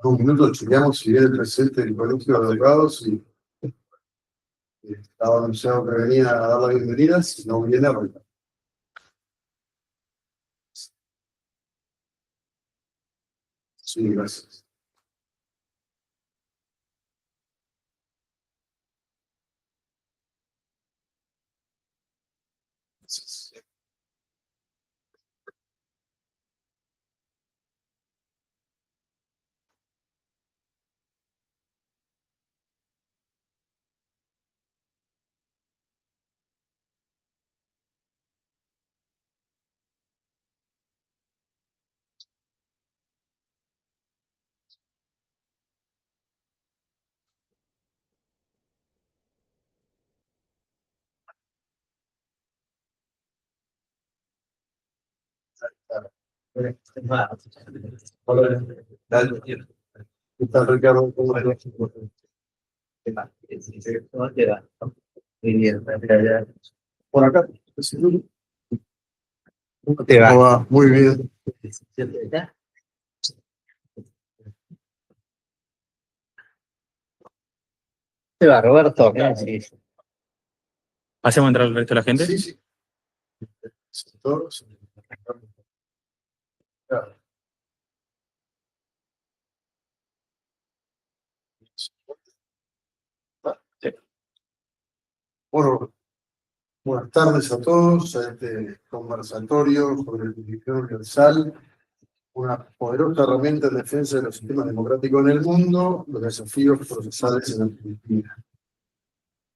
un minuto chequeamos si viene el presidente del Colegio de Abogados y estaba anunciado que venía a dar la bienvenida, si no viene, arranca. Sí, gracias. Gracias. Dale. ¿Qué tal, Ricardo? ¿Cómo te va? ¿Cómo te va? Muy bien, gracias. Por acá. ¿Cómo te va? ¿Cómo va? Muy bien. ¿Te va, Roberto? Sí. ¿Hacemos entrar al resto de la gente? Sí, sí. Todos. Claro. Sí. Bueno, buenas tardes a todos a este conversatorio sobre jurisdicción universal, una poderosa herramienta en defensa de los sistemas democráticos en el mundo, los desafíos procesales en Argentina.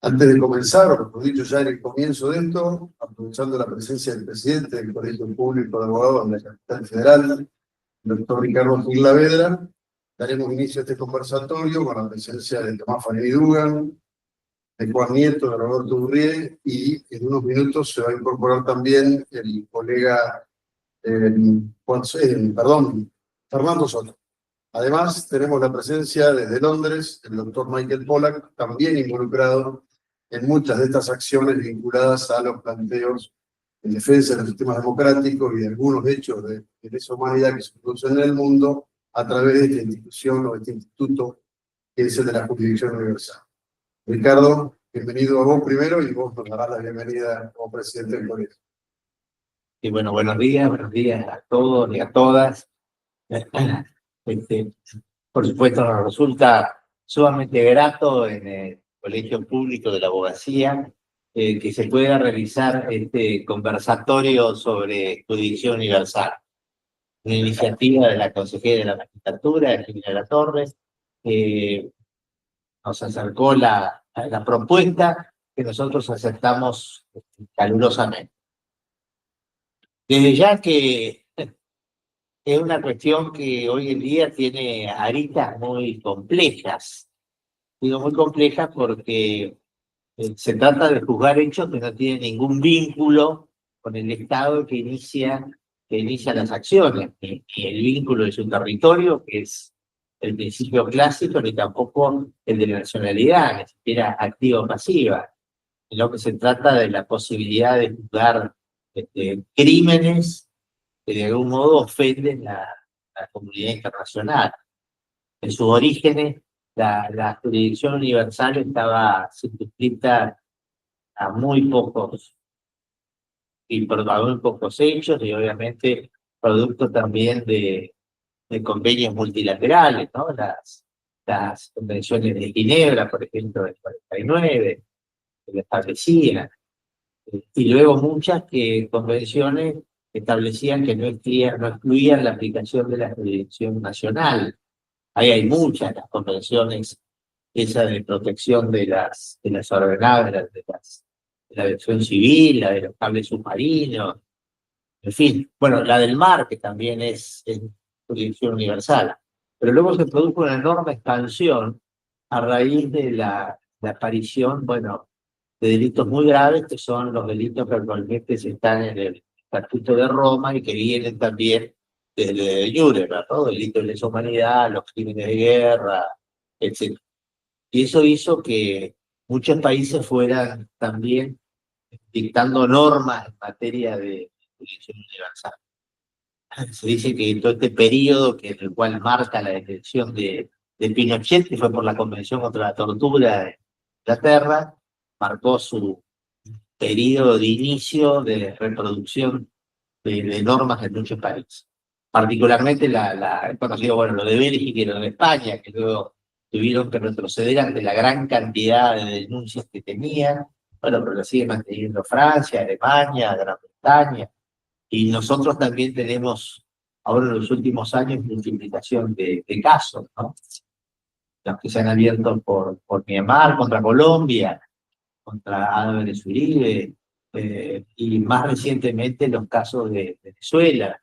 Antes de comenzar, o mejor dicho ya en el comienzo de esto, aprovechando la presencia del presidente del Colegio Público de Abogados de la Capital Federal, el doctor Ricardo Gil Lavedra, daremos inicio a este conversatorio con la presencia de Tomás Fanelli Dugan, de Juan Nieto, de Roberto Urrié, y en unos minutos se va a incorporar también el colega Fernando Soto. Además, tenemos la presencia desde Londres del doctor Michael Pollack, también involucrado en muchas de estas acciones vinculadas a los planteos en defensa de los sistemas democráticos y de algunos hechos de lesa humanidad que se producen en el mundo a través de esta institución o este instituto que es el de la jurisdicción universal. Ricardo, bienvenido a vos primero y vos nos darás la bienvenida como presidente del colegio. Y bueno, buenos días a todos y a todas. Por supuesto, nos resulta sumamente grato en el Colegio Público de la Abogacía que se pueda realizar este conversatorio sobre jurisdicción universal. Una iniciativa de la consejera de la Magistratura, Virginia Torres, que nos acercó la propuesta que nosotros aceptamos calurosamente. Desde ya que es una cuestión que hoy en día tiene aristas muy complejas. Digo muy complejas porque se trata de juzgar hechos que no tienen ningún vínculo con el Estado que inicia las acciones. Ni el vínculo de su territorio, que es el principio clásico, ni tampoco el de la nacionalidad, ni siquiera activa o pasiva. En lo que se trata de la posibilidad de juzgar crímenes que de algún modo ofenden la comunidad internacional. En sus orígenes, la jurisdicción universal estaba circunscrita a muy pocos hechos y obviamente producto también de convenios multilaterales, ¿no? Las convenciones de Ginebra, por ejemplo, del 49, que lo establecían, y luego muchas convenciones establecían que no excluían la aplicación de la jurisdicción nacional. Ahí hay muchas, las convenciones, esa de protección de las aeronaves, de la aviación civil, la de los cables submarinos, en fin. Bueno, la del mar, que también es jurisdicción universal. Pero luego se produjo una enorme expansión a raíz de la aparición, bueno, de delitos muy graves, que son los delitos que actualmente están en el Estatuto de Roma y que vienen también desde Nuremberg, ¿no? Delitos de lesa humanidad, los crímenes de guerra, etc. Y eso hizo que muchos países fueran también dictando normas en materia de jurisdicción universal. Se dice que todo este periodo en el cual marca la detención de Pinochet, que fue por la Convención contra la Tortura de Inglaterra, marcó su periodo de inicio de reproducción de normas en muchos países. Particularmente he conocido, bueno, lo de Bélgica y lo de España, que luego tuvieron que retroceder ante la gran cantidad de denuncias que tenían. Bueno, pero lo sigue manteniendo Francia, Alemania, Gran Bretaña. Y nosotros también tenemos, ahora en los últimos años, multiplicación de casos, ¿no? Los que se han abierto por Myanmar, contra Colombia, contra Álvarez Uribe, y más recientemente los casos de Venezuela,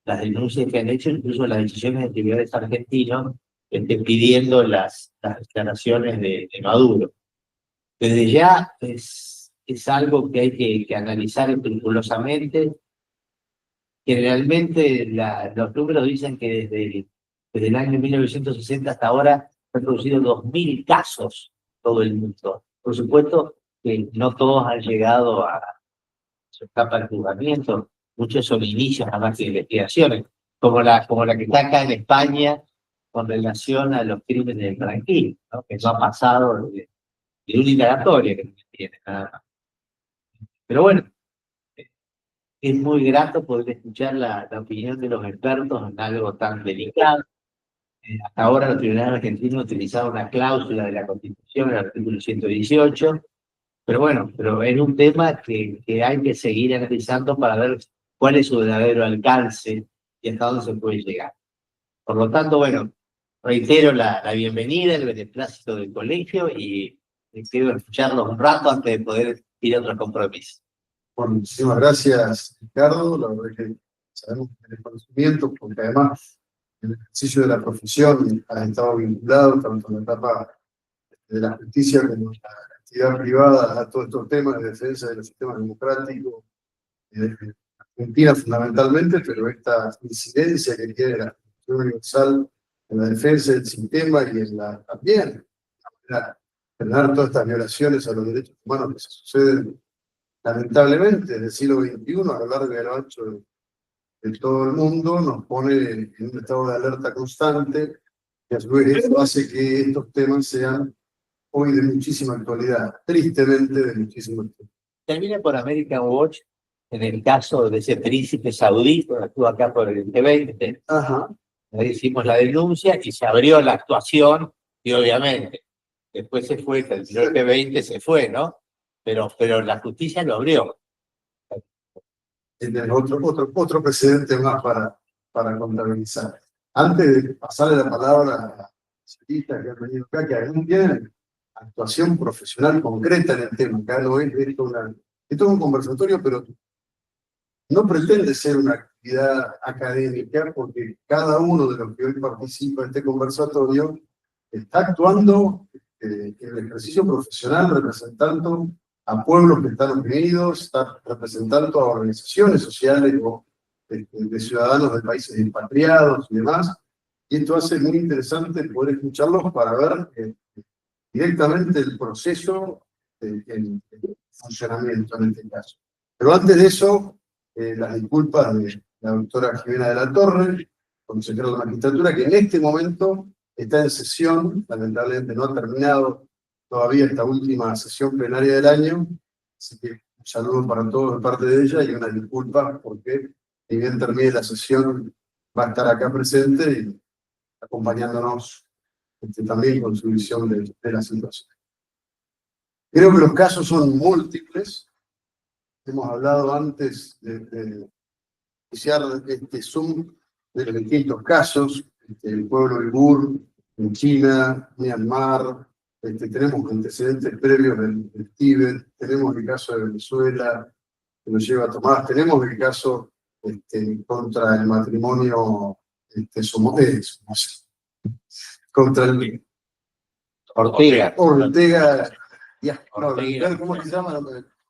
las denuncias que han hecho, incluso las decisiones de tribunales argentinos pidiendo las declaraciones de Maduro. Desde ya es algo que hay que analizar escrupulosamente. Generalmente los números dicen que desde el año 1960 hasta ahora se han producido 2.000 casos en todo el mundo. Por supuesto que no todos han llegado a su etapa de juzgamiento, muchos son inicios nada más que investigaciones, como la que está acá en España con relación a los crímenes del franquismo, ¿no? Que no ha pasado de una indagatoria que tiene nada más. Pero bueno, es muy grato poder escuchar la opinión de los expertos en algo tan delicado. Hasta ahora los tribunales argentinos utilizaron una cláusula de la Constitución, el artículo 118, pero bueno, pero es un tema que hay que seguir analizando para ver cuál es su verdadero alcance y hasta dónde se puede llegar. Por lo tanto, bueno, reitero la bienvenida, el beneplácito del colegio y quiero escucharlos un rato antes de poder ir a otros compromisos. Bueno, muchísimas gracias, Ricardo. La verdad es que sabemos que tenés conocimiento, porque además el ejercicio de la profesión ha estado vinculado tanto en la etapa de la justicia como en la actividad privada a todos estos temas de defensa de los sistemas democráticos de Argentina fundamentalmente, pero esta incidencia que tiene la Constitución Universal en la defensa del sistema y en también frenar todas estas violaciones a los derechos humanos que se suceden lamentablemente en el siglo XXI a lo largo y a lo ancho de todo el mundo, nos pone en un estado de alerta constante, y a su vez eso hace que estos temas sean hoy de muchísima actualidad, tristemente de muchísima actualidad. Termina por American Watch, en el caso de ese príncipe saudí, que estuvo acá por el G20. Ajá. Ahí hicimos la denuncia y se abrió la actuación, y obviamente, después se fue, el G20 se fue, ¿no? Pero la justicia lo abrió. Tiene otro precedente más para contabilizar. Antes de pasarle la palabra a la especialista que ha venido acá, que además tienen actuación profesional concreta en el tema, acá lo es, esto es un conversatorio, pero no pretende ser una actividad académica, porque cada uno de los que hoy participa en este conversatorio está actuando en el ejercicio profesional representando a pueblos que están oprimidos, está representando a organizaciones sociales o de ciudadanos de países expatriados y demás, y esto hace muy interesante poder escucharlos para ver directamente el proceso, el funcionamiento en este caso. Pero antes de eso, las disculpas de la doctora Jimena de la Torre, consejera de la magistratura, que en este momento está en sesión, lamentablemente no ha terminado todavía esta última sesión plenaria del año, así que un saludo para todos de parte de ella y una disculpa porque ni bien termine la sesión va a estar acá presente y acompañándonos también con su visión de la situación. Creo que los casos son múltiples. Hemos hablado antes de iniciar este Zoom de los distintos casos, el pueblo uigur en China, Myanmar, tenemos antecedentes previos del Tíbet, tenemos el caso de Venezuela, que nos lleva a Tomás, tenemos el caso contra el matrimonio contra el Ortega. ¿Cómo se llama?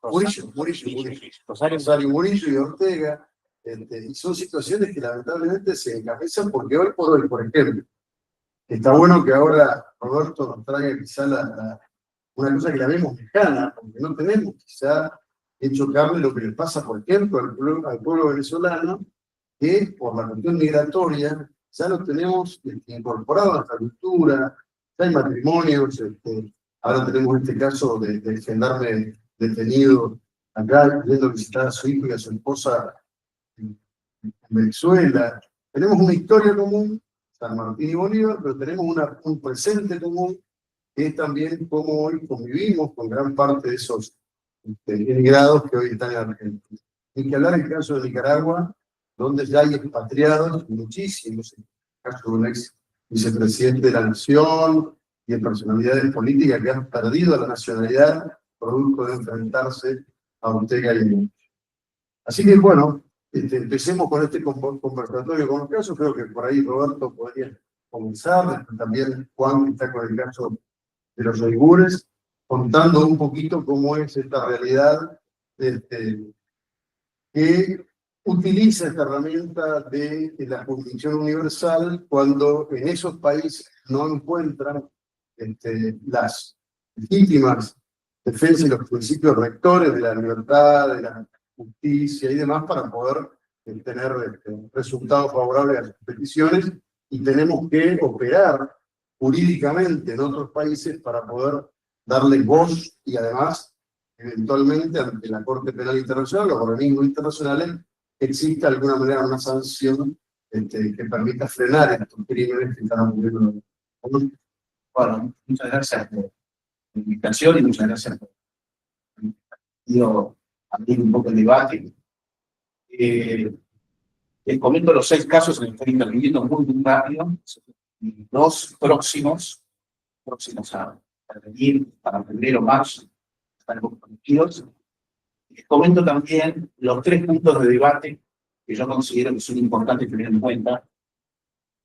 Murillo. Rosario Murillo y Ortega. Y son situaciones que lamentablemente se encabezan porque hoy por hoy, por ejemplo, está bueno que ahora Roberto nos traiga quizá una cosa que la vemos lejana, porque no tenemos quizá hecho carne lo que le pasa, por ejemplo, al pueblo venezolano, que por la cuestión migratoria ya lo tenemos incorporado a nuestra cultura, ya hay matrimonios, ahora tenemos este caso del gendarme detenido acá, yendo a visitar a su hijo y a su esposa en Venezuela. Tenemos una historia común, San Martín y Bolívar, pero tenemos un presente común, que es también cómo hoy convivimos con gran parte de esos emigrados que hoy están en Argentina. Hay que hablar del caso de Nicaragua, donde ya hay expatriados, muchísimos, en el caso de un ex vicepresidente de la Nación y de personalidades políticas que han perdido la nacionalidad producto de enfrentarse a Ortega y Mujica. Así que bueno, empecemos con este conversatorio con los casos. Creo que por ahí Roberto podría comenzar, también Juan está con el caso de los uigures, contando un poquito cómo es esta realidad que utiliza esta herramienta de la jurisdicción universal cuando en esos países no encuentran las legítimas defensas y los principios rectores de la libertad, de la justicia y demás para poder tener resultados favorables a sus peticiones, y tenemos que operar jurídicamente en otros países para poder darle voz y además eventualmente ante la Corte Penal Internacional o organismos internacionales existe de alguna manera una sanción que permita frenar estos crímenes que están ocurriendo. Bueno, muchas gracias por la invitación y muchas gracias por abrir un poco el debate. Les comento los 6 casos en los que estoy interviniendo muy rápido. 2 próximos a venir para febrero o marzo, están comprometidos. Les comento también los 3 puntos de debate que yo considero que son importantes tener en cuenta,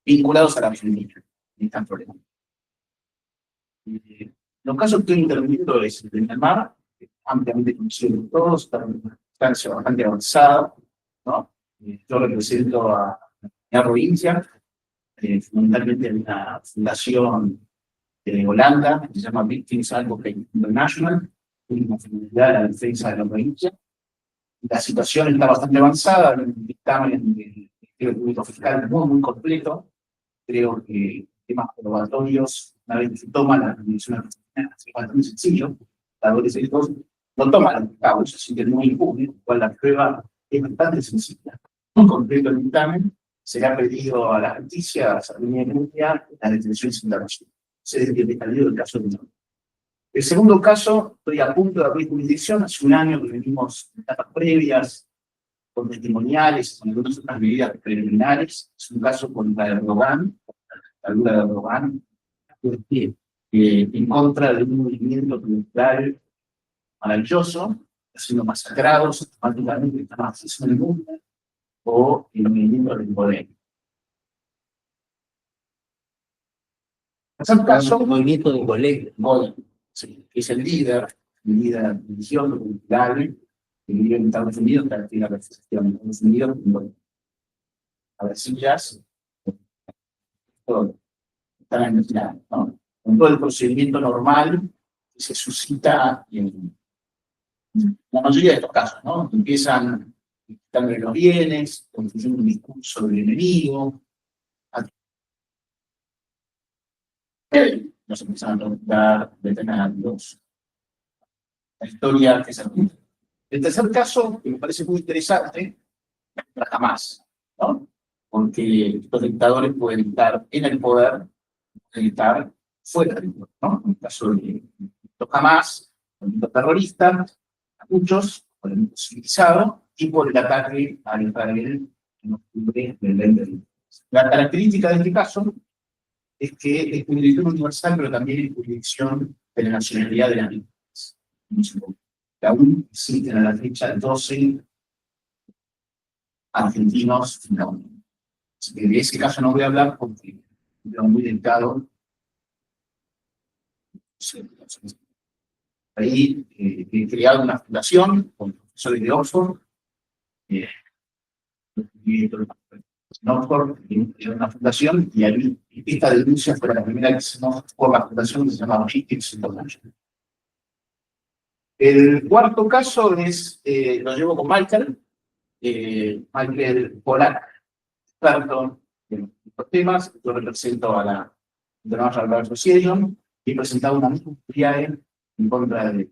vinculados a la Argentina, en esta problema. Los casos que estoy interviniendo es el de Myanmar, ampliamente conocido por todos, está en una instancia bastante avanzada, ¿no? Yo represento a la provincia, fundamentalmente en una fundación de Holanda, que se llama Victims Advocate International, una finalidad de la defensa de la provincia. La situación está bastante avanzada, en un dictamen del Ministerio Público Fiscal muy completo. Creo que temas probatorios, una vez que se toma la Convención Argentina, es bastante sencillo, dadores hechos, no toman los cabos, se sienten muy impunes, lo cual la prueba es bastante sencilla. Un completo el dictamen será pedido a la justicia, a la Salud Mundial, las detenciones internacionales. Se detalló el caso de Myanmar. El segundo caso, estoy a punto de abrir jurisdicción. Hace un año que venimos en etapas previas, con testimoniales, con algunas otras medidas preliminares. Es un caso contra Erdogan, la dictadura de Erdogan, en contra de un movimiento cultural maravilloso, siendo masacrados sistemáticamente, está más en el mundo, o el movimiento del poder. El caso, movimiento de colegio. Sí, que es el líder religioso, cultural, que vive en Estados Unidos, que tiene la representación en Estados Unidos, bueno, a ver si ya están en el final, ¿no? Con todo el procedimiento normal que se suscita en la mayoría de estos casos, ¿no? Empiezan quitándole los bienes, construyendo un discurso del enemigo, nos empiezan a preguntar, detenerlos. La historia que se repite. El tercer caso, que me parece muy interesante, es Hamas, ¿no? Porque los dictadores pueden estar en el poder, pueden estar fuera del poder, ¿no? En el caso de los Hamas, movimiento terrorista, a muchos, por el mundo civilizado, y por el ataque a Israel en octubre del 2020. La característica de este caso es que es jurisdicción universal, pero también es jurisdicción de la nacionalidad de las víctimas. Que aún existen a la fecha 12 argentinos finalmente. Así que de ese caso no voy a hablar porque es muy delicado. Ahí he creado una fundación con profesores de Oxford. Oxford tiene una fundación y ahí esta denuncia fue la primera que se hizo por la fundación que se llama Victims International. El cuarto caso es, lo llevo con Michael Polak, experto en estos temas. Yo represento a la International Bar Association y he presentado una auditoría en contra de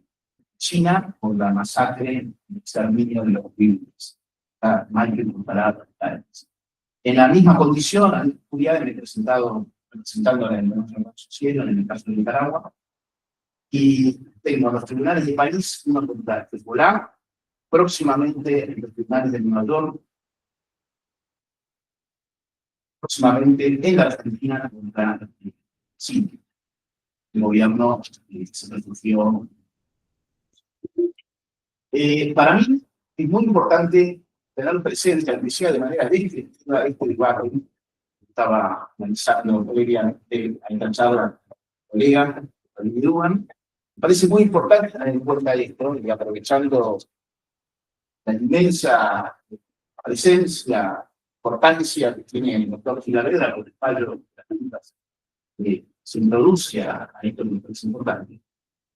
China por la masacre y exterminio de los uigures. Está mal que comparado. En la misma condición, a la me he presentado representando a la International Bar Association en el caso de Nicaragua, y tengo los tribunales de París, una contra Hezbollah, próximamente en los tribunales de Nueva York, próximamente en la Argentina contra Chile. El gobierno se refugió. Para mí es muy importante tener presente, al decía de manera descriptiva, este debate. Estaba analizando previamente a enganchar a la colega Dugan. Me parece muy importante tener en cuenta esto y aprovechando la inmensa presencia, importancia que tiene el doctor Filareda por el fallo de las juntas que se introduce a esto que me parece importante.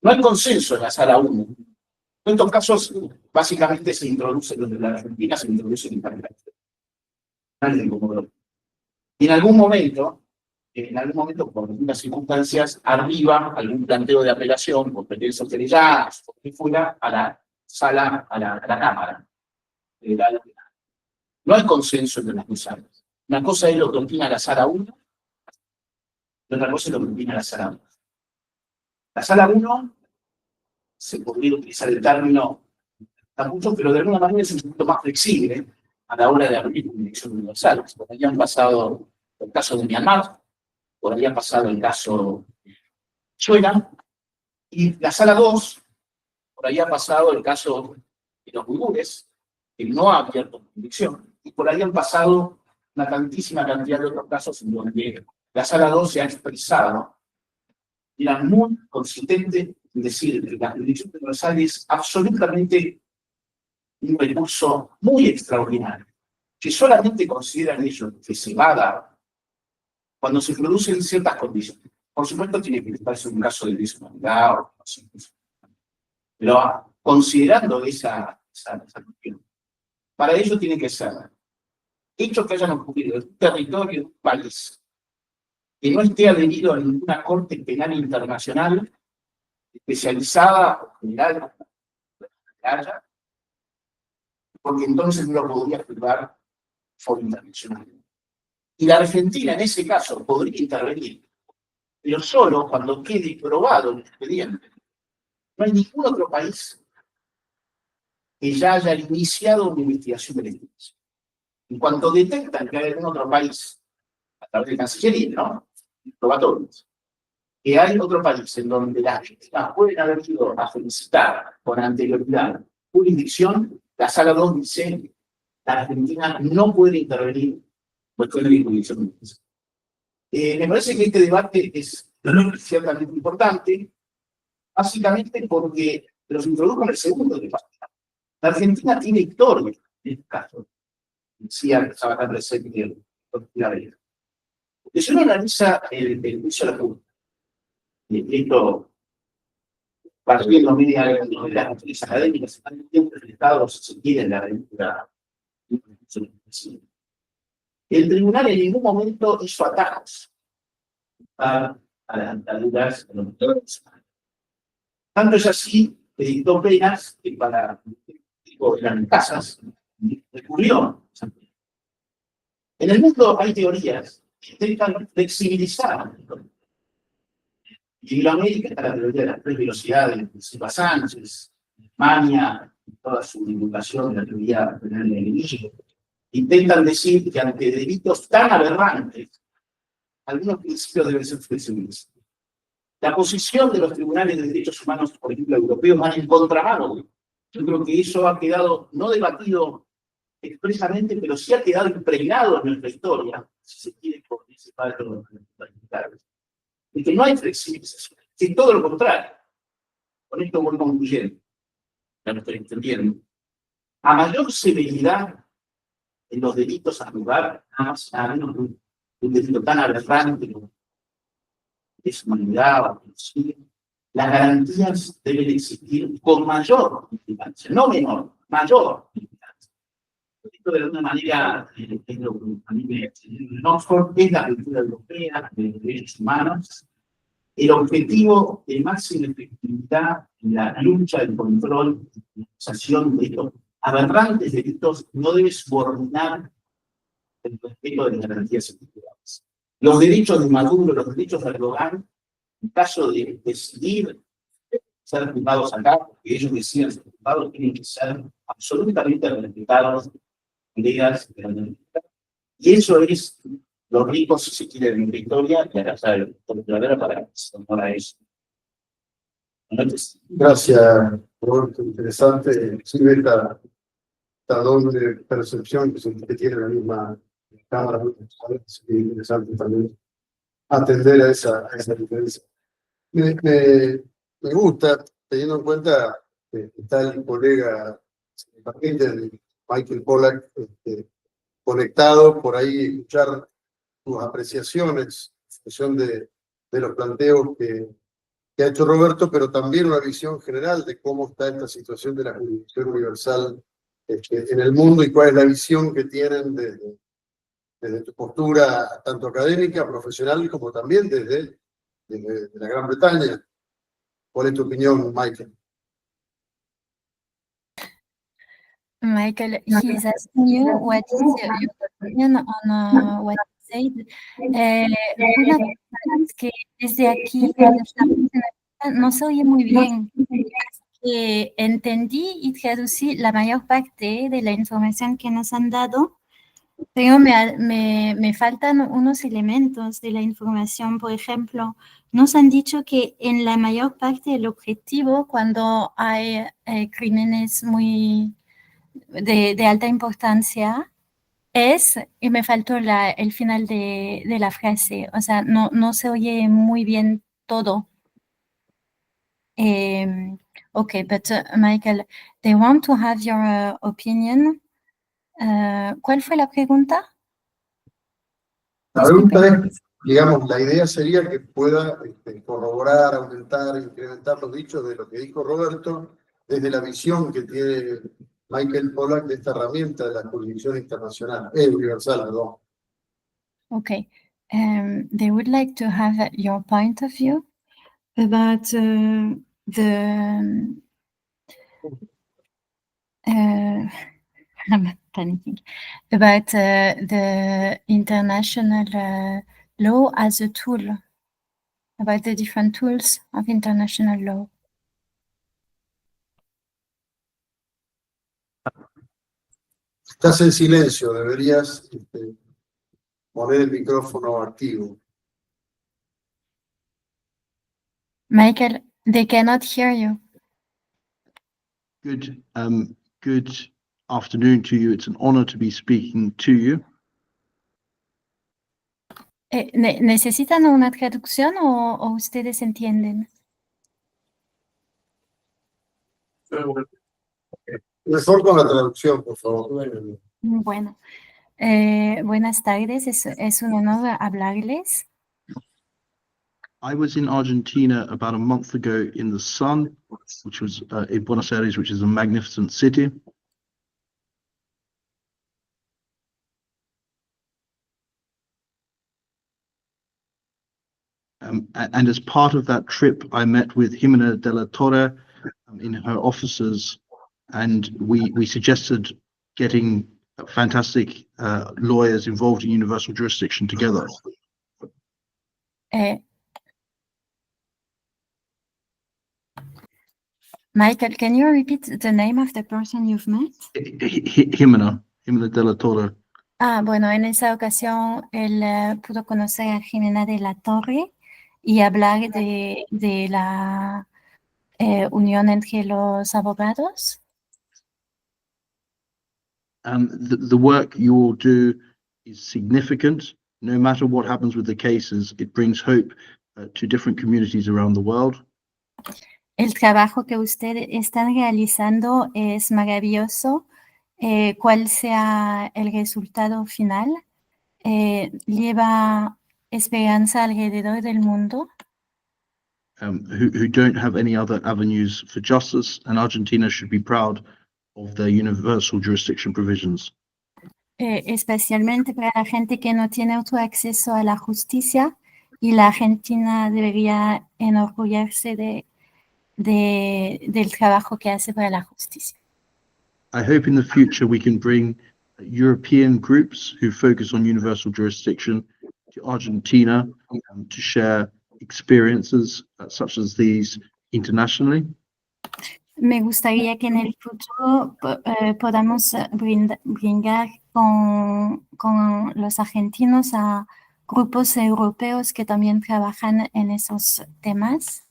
No hay consenso en la sala 1. En estos casos, básicamente se introduce, donde la Argentina se introduce en Internet. Y en algún momento, por algunas circunstancias, arriba algún planteo de apelación, por pretensias querelladas, por que fuera, a la sala, a la Cámara. No hay consenso entre las dos salas. Una cosa es lo que opina la sala 1, y otra cosa es lo que opina la sala 2. La sala 1 se podría utilizar el término mucho, pero de alguna manera es un poquito más flexible a la hora de abrir una elección universal. Por ahí han pasado el caso de Myanmar, por ahí ha pasado el caso de Venezuela, y la sala 2, por ahí ha pasado el caso de los uigures, que no ha abierto convicción, y por ahí han pasado una tantísima cantidad de otros casos en donde la sala 2 se ha expresado, era muy consistente en decir que la jurisdicción universal es absolutamente un recurso muy extraordinario, que solamente consideran ellos que se va a dar cuando se producen ciertas condiciones. Por supuesto, tiene que darse un caso de deshumanidad, pero considerando esa cuestión, para ello tiene que ser hechos que hayan ocurrido en un territorio de un país que no esté adherido a ninguna corte penal internacional especializada o general, porque entonces no lo podría juzgar por internacional. Y la Argentina en ese caso podría intervenir, pero solo cuando quede probado el expediente. No hay ningún otro país que ya haya iniciado una investigación de la investigación. En cuanto detectan que hay algún otro país, a través de Cancillería, ¿no? Probatorios, que hay otro país en donde las víctimas pueden haber ido a solicitar con anterioridad jurisdicción, la sala 2 dice la Argentina no puede intervenir cuestión de jurisdicción. Me parece que este debate es ciertamente importante, básicamente porque los introdujo en el segundo debate. La Argentina tiene historia en este caso. Decía que estaba tan presente el doctor Filareda. Porque si uno analiza el juicio de la Junta, esto partiendo media de las actividades académicas, están tiempos del Estado, se quiere en la revista. El tribunal en ningún momento hizo atajos a las dictaduras de los doctores. Tanto es así que dictó penas que para eran casas recurrió. En el mundo hay teorías que intentan flexibilizar. Y en América está la teoría de las 3 velocidades de Silva Sánchez, Alemania, toda su divulgación de la teoría penal del enemigo. Intentan decir que ante delitos tan aberrantes, algunos principios deben ser flexibles. La posición de los tribunales de derechos humanos, por ejemplo, europeos, van en contramano. Yo creo que eso ha quedado no debatido expresamente, pero sí ha quedado impregnado en nuestra historia, si se quiere, por ese palo de y que no hay flexibilización, que todo lo contrario. Con esto voy concluyendo, ya lo estoy entendiendo. A mayor severidad en los delitos a lugar, a menos un delito tan aberrante como deshumanidad o genocidio, las garantías deben existir con mayor vigilancia, no menor, mayor vigilancia. esto de alguna manera es lo que a mí me Oxford es la cultura europea de los derechos humanos. El objetivo de máxima efectividad en la lucha, el control, la acusación de estos aberrantes delitos no debe subordinar el respeto de las garantías estructurales. Los derechos de Maduro, los derechos de Erdogan, en caso de decidir ser juzgados acá, porque ellos deciden ser juzgados, tienen que ser absolutamente respetados, legas, y eso es lo rico, si se quiere, de la historia, y acá está el verdadero para que se honora eso. Gracias, Roberto. Interesante. Sirve esta doble percepción que tiene la misma Cámara. Es interesante también atender a esa diferencia. Me gusta, teniendo en cuenta que está el colega Michael Pollack conectado, por ahí escuchar tus apreciaciones en función de los planteos que ha hecho Roberto, pero también una visión general de cómo está esta situación de la jurisdicción universal en el mundo y cuál es la visión que tienen desde tu postura tanto académica, profesional, como también desde la Gran Bretaña. ¿Cuál es tu opinión, Michael? Michael, he's asking you what is your opinion on what he said. Una cosa es que desde aquí no se oye muy bien. Entendí y traducí la mayor parte de la información que nos han dado, pero me faltan unos elementos de la información. Por ejemplo, nos han dicho que en la mayor parte el objetivo, cuando hay crímenes muy de alta importancia, es, y me faltó el final de la frase, o sea, no se oye muy bien todo. Okay, but Michael, they want to have your opinion. ¿Cuál fue la pregunta? La pregunta es, digamos, la idea sería que pueda corroborar, aumentar, incrementar los dichos de lo que dijo Roberto, desde la visión que tiene Michael Pollack de esta herramienta de la jurisdicción internacional, universal, perdón. Okay, they would like to have your point of view about I'm panicking, about the international law as a tool, about the different tools of international law. Estás en silencio, deberías poner el micrófono activo. Michael, they cannot hear you. Good afternoon to you. It's an honor to be speaking to you. ¿Necesitan una traducción o ustedes entienden? Mejor con la traducción, por favor. Bueno, buenas tardes, es un honor hablarles. I was in Argentina about a month ago in the sun, which was in Buenos Aires, which is a magnificent city. And as part of that trip, I met with Jimena de la Torre in her offices, and we suggested getting fantastic lawyers involved in universal jurisdiction together. Michael, can you repeat the name of the person you've met? Jimena de la Torre. Bueno, en esa ocasión él pudo conocer a Jimena de la Torre y hablar de la unión entre los abogados. The work you all do is significant. No matter what happens with the cases, it brings hope to different communities around the world. El trabajo que ustedes están realizando es maravilloso. Cuál sea el resultado final, lleva esperanza alrededor del mundo. Who don't have any other avenues for justice, and Argentina should be proud of their universal jurisdiction provisions. especialmente para la gente que no tiene otro acceso a la justicia, y la Argentina debería enorgullecerse del trabajo que hace para la justicia. I hope in the future we can bring European groups who focus on universal jurisdiction to Argentina to share experiences such as these internationally. Me gustaría que en el futuro podamos brindar con los argentinos a grupos europeos que también trabajan en esos temas.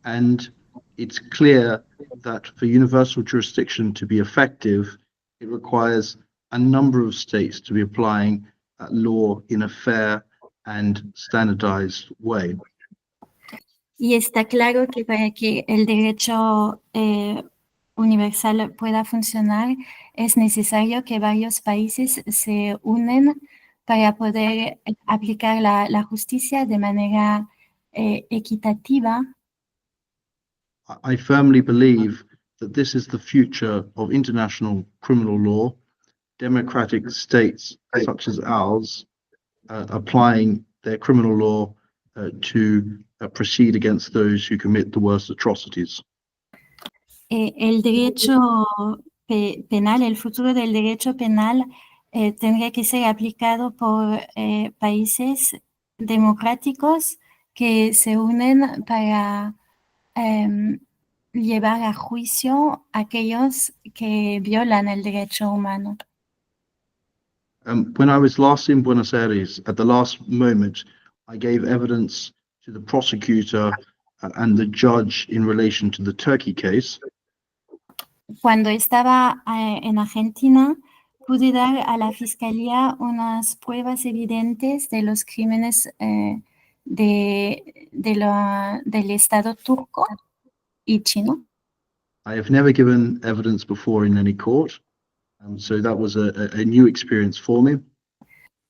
And it's clear that for universal jurisdiction to be effective, it requires a number of states to be applying law in a fair and standardized way. Y está claro que para que el derecho universal pueda funcionar, es necesario que varios países se unen para poder aplicar la justicia de manera equitativa. I firmly believe that this is the future of international criminal law, democratic states such as ours applying their criminal law to proceed against those who commit the worst atrocities. El derecho penal, el futuro del derecho penal tendría que ser aplicado por países democráticos que se unen para llevar a juicio a aquellos que violan el derecho humano. When I was last in Buenos Aires, at the last moment, I gave evidence to the prosecutor and the judge in relation to the Turkey case. Cuando estaba en Argentina, pude dar a la fiscalía unas pruebas evidentes de los crímenes del Estado turco y chino. I have never given evidence before in any court, so that was a new experience for me.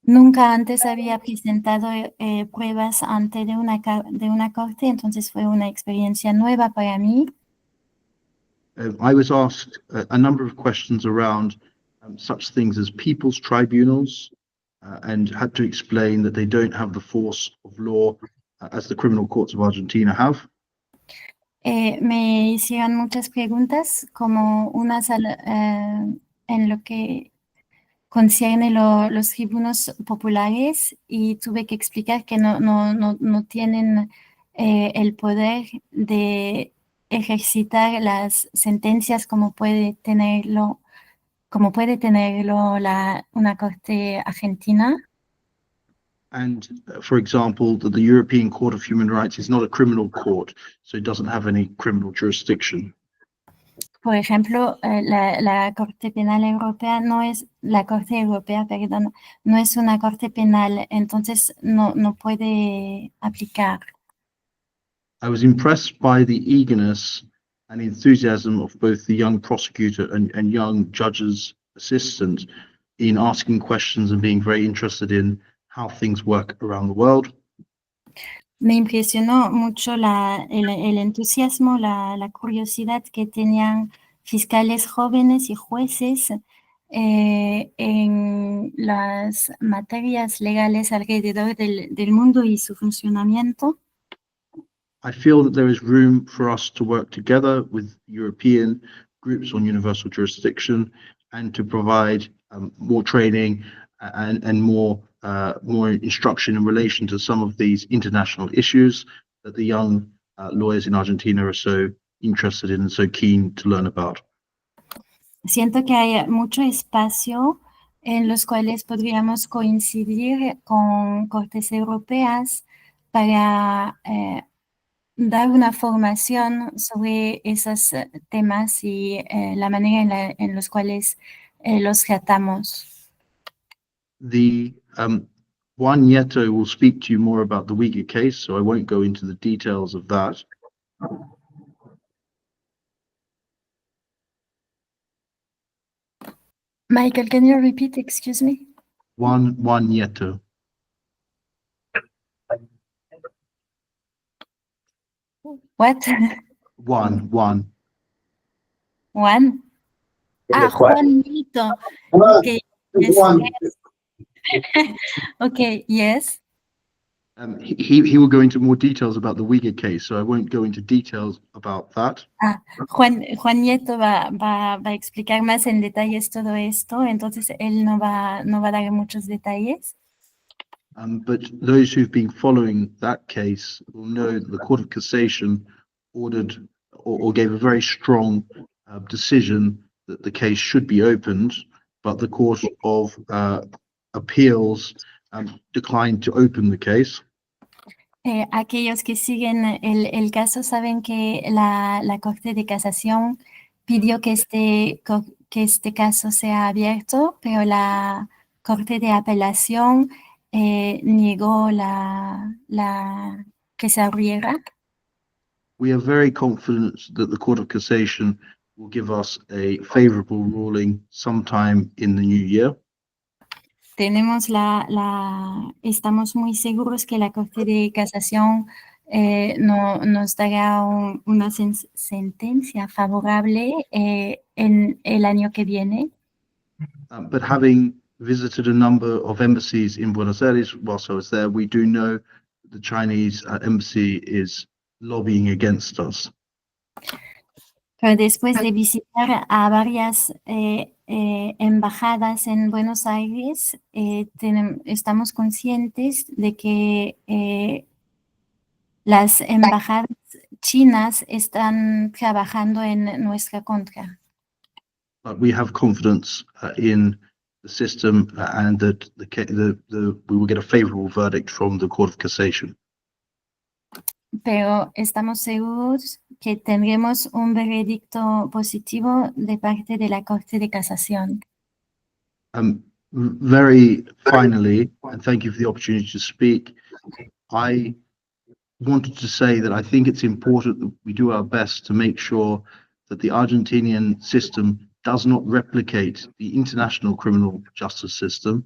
Nunca antes había presentado pruebas ante de una corte, entonces fue una experiencia nueva para mí. I was asked a number of questions around such things as people's tribunals and had to explain that they don't have the force of law as the criminal courts of Argentina have. Me hicieron muchas preguntas, como unas en lo que concierne los tribunos populares, y tuve que explicar que no tienen el poder de ejercitar las sentencias como puede tenerlo una corte argentina. And for example, that the European Court of Human Rights is not a criminal court, so it doesn't have any criminal jurisdiction. Por ejemplo, la Corte Penal Europea la Corte Europea, perdón, no es una corte penal, entonces no puede aplicar. I was impressed by the eagerness and enthusiasm of both the young prosecutor and young judge's assistant in asking questions and being very interested in how things work around the world. Me impresionó mucho el entusiasmo, la curiosidad que tenían fiscales jóvenes y jueces en las materias legales alrededor del mundo y su funcionamiento. I feel that there is room for us to work together with European groups on universal jurisdiction and to provide more training and more instruction in relation to some of these international issues that the young lawyers in Argentina are so interested in and so keen to learn about. Siento que hay mucho espacio en los cuales podríamos coincidir con cortes europeas para dar una formación sobre esos temas y la manera en los cuales los tratamos. The Juan Nieto will speak to you more about the Uyghur case, so I won't go into the details of that. Michael, can you repeat, excuse me? Juan Nieto. What? Juan. Juan? Ah, Juanito. Okay. Yes, Juan, Okay, yes. He will go into more details about the Uyghur case, so I won't go into details about that. Juan Nieto va a explicar más en detalles todo esto, entonces él no va a dar muchos detalles. But those who've been following that case will know that the Court of Cassation ordered or gave a very strong decision that the case should be opened, but the Court of Appeals declined to open the case. Aquellos que siguen el caso saben que la Corte de Casación pidió que este caso sea abierto, pero la Corte de Apelación negó que se abriera. We are very confident that the Court of Cassation will give us a favorable ruling sometime in the new year. Estamos muy seguros que la Corte de Casación nos dará una sentencia favorable en el año que viene. But having visited a number of embassies in Buenos Aires whilst I was there, we do know the Chinese embassy is lobbying against us. Pero después de visitar a varias embajadas en Buenos Aires, estamos conscientes de que las embajadas chinas están trabajando en nuestra contra. But we have confidence in the system and that we will get a favorable verdict from the Court of Cassation. Pero estamos seguros que tendremos un veredicto positivo de parte de la Corte de Casación. Very finally, and thank you for the opportunity to speak, I wanted to say that I think it's important that we do our best to make sure that the Argentinian system does not replicate the international criminal justice system.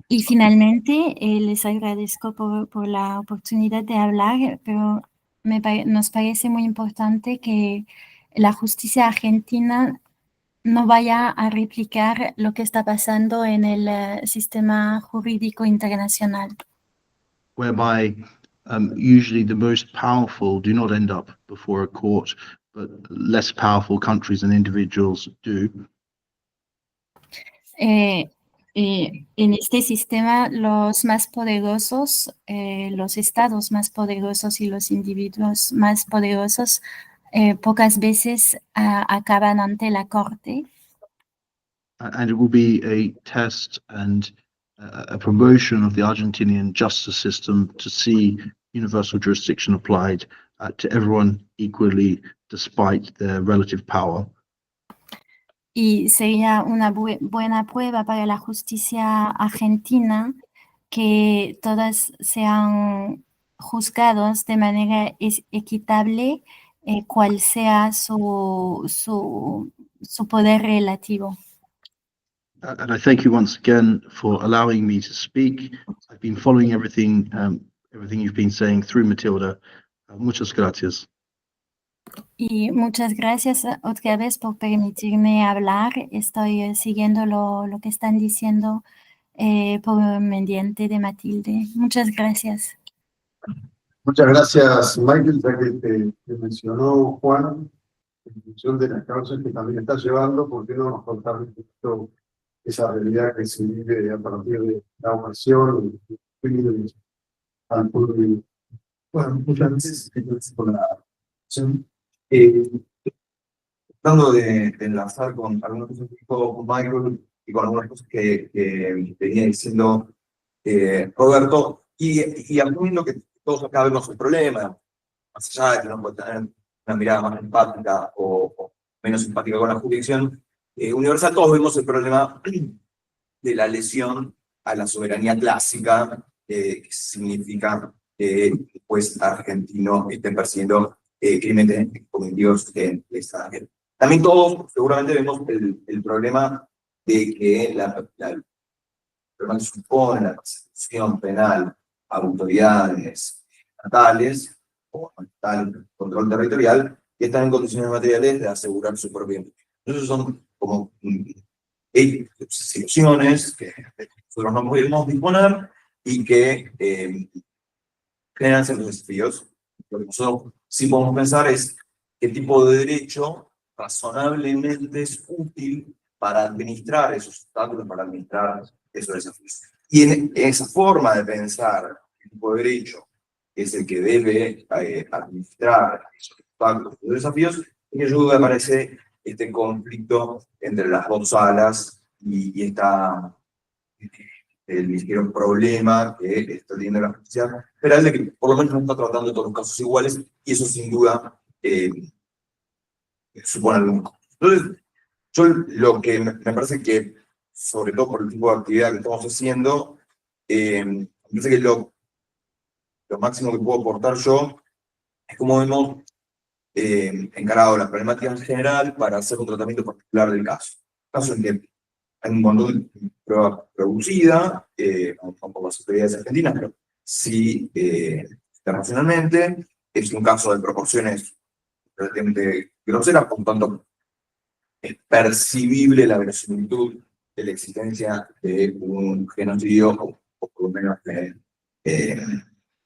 Y finalmente, les agradezco por la oportunidad de hablar, pero nos parece muy importante que la justicia argentina no vaya a replicar lo que está pasando en el sistema jurídico internacional. Whereby usually the most powerful do not end up before a court, but less powerful countries and individuals do. En este sistema, los más poderosos, los estados más poderosos y los individuos más poderosos pocas veces acaban ante la corte. And it will be a test and a promotion of the Argentinian justice system to see universal jurisdiction applied to everyone equally, despite their relative power. Y sería una buena prueba para la justicia argentina que todas sean juzgados de manera equitable, cual sea su poder relativo. And I thank you once again for allowing me to speak. I've been following everything you've been saying through Matilda. Muchas gracias. Y muchas gracias otra vez por permitirme hablar. Estoy siguiendo lo que están diciendo por mediante de Matilde. Muchas gracias. muchas gracias, Michael, ya que te mencionó Juan, en función de las causas que también está llevando, ¿por qué no nos contar un poquito esa realidad que se vive a partir de la ovación al pueblo? Bueno, muchas gracias por la presentación. Tratando de enlazar con algunas cosas que dijo Michael y con algunas cosas que venía diciendo Roberto, y asumiendo que todos acá vemos el problema, más allá de que no puede tener una mirada más empática o menos empática con la jurisdicción universal, todos vemos el problema de la lesión a la soberanía clásica, que significa que el juez argentino estén persiguiendo crímenes cometidos en el extranjero. También todos seguramente vemos el problema de que el problema que supone la persecución penal a autoridades estatales o tal control territorial que están en condiciones materiales de asegurar su propio empleo. Esos son como situaciones que nosotros no podemos disponer y que generan ciertos desafíos. Lo que nosotros sí podemos pensar es qué tipo de derecho razonablemente es útil para administrar esos obstáculos, para administrar esos desafíos. Y en esa forma de pensar qué tipo de derecho es el que debe administrar esos obstáculos, esos desafíos, es que yo creo que aparece este conflicto entre las dos alas y el ligero problema que está teniendo la justicia federal de que por lo menos no está tratando todos los casos iguales, y eso sin duda supone algún costo. Entonces, yo lo que me parece que, sobre todo por el tipo de actividad que estamos haciendo, me parece que lo máximo que puedo aportar yo es cómo hemos encarado la problemática en general para hacer un tratamiento particular del caso. Caso en que hay un montón de prueba producida, no por las autoridades argentinas, pero sí internacionalmente. Es un caso de proporciones relativamente groseras, por tanto es percibible la verosimilitud de la existencia de un genocidio o por lo menos de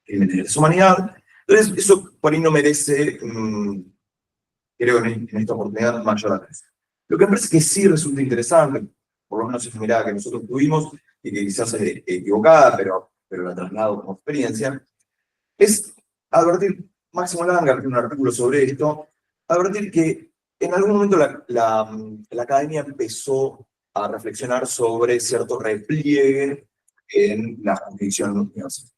crímenes de lesa humanidad. Entonces, eso por ahí no merece, creo en esta oportunidad, mayor atención. Lo que me parece que sí resulta interesante, por lo menos es una mirada que nosotros tuvimos y que quizás es equivocada, pero la traslado como experiencia, es advertir, Máximo Langer tiene un artículo sobre esto, advertir que en algún momento la academia empezó a reflexionar sobre cierto repliegue en la jurisdicción universal.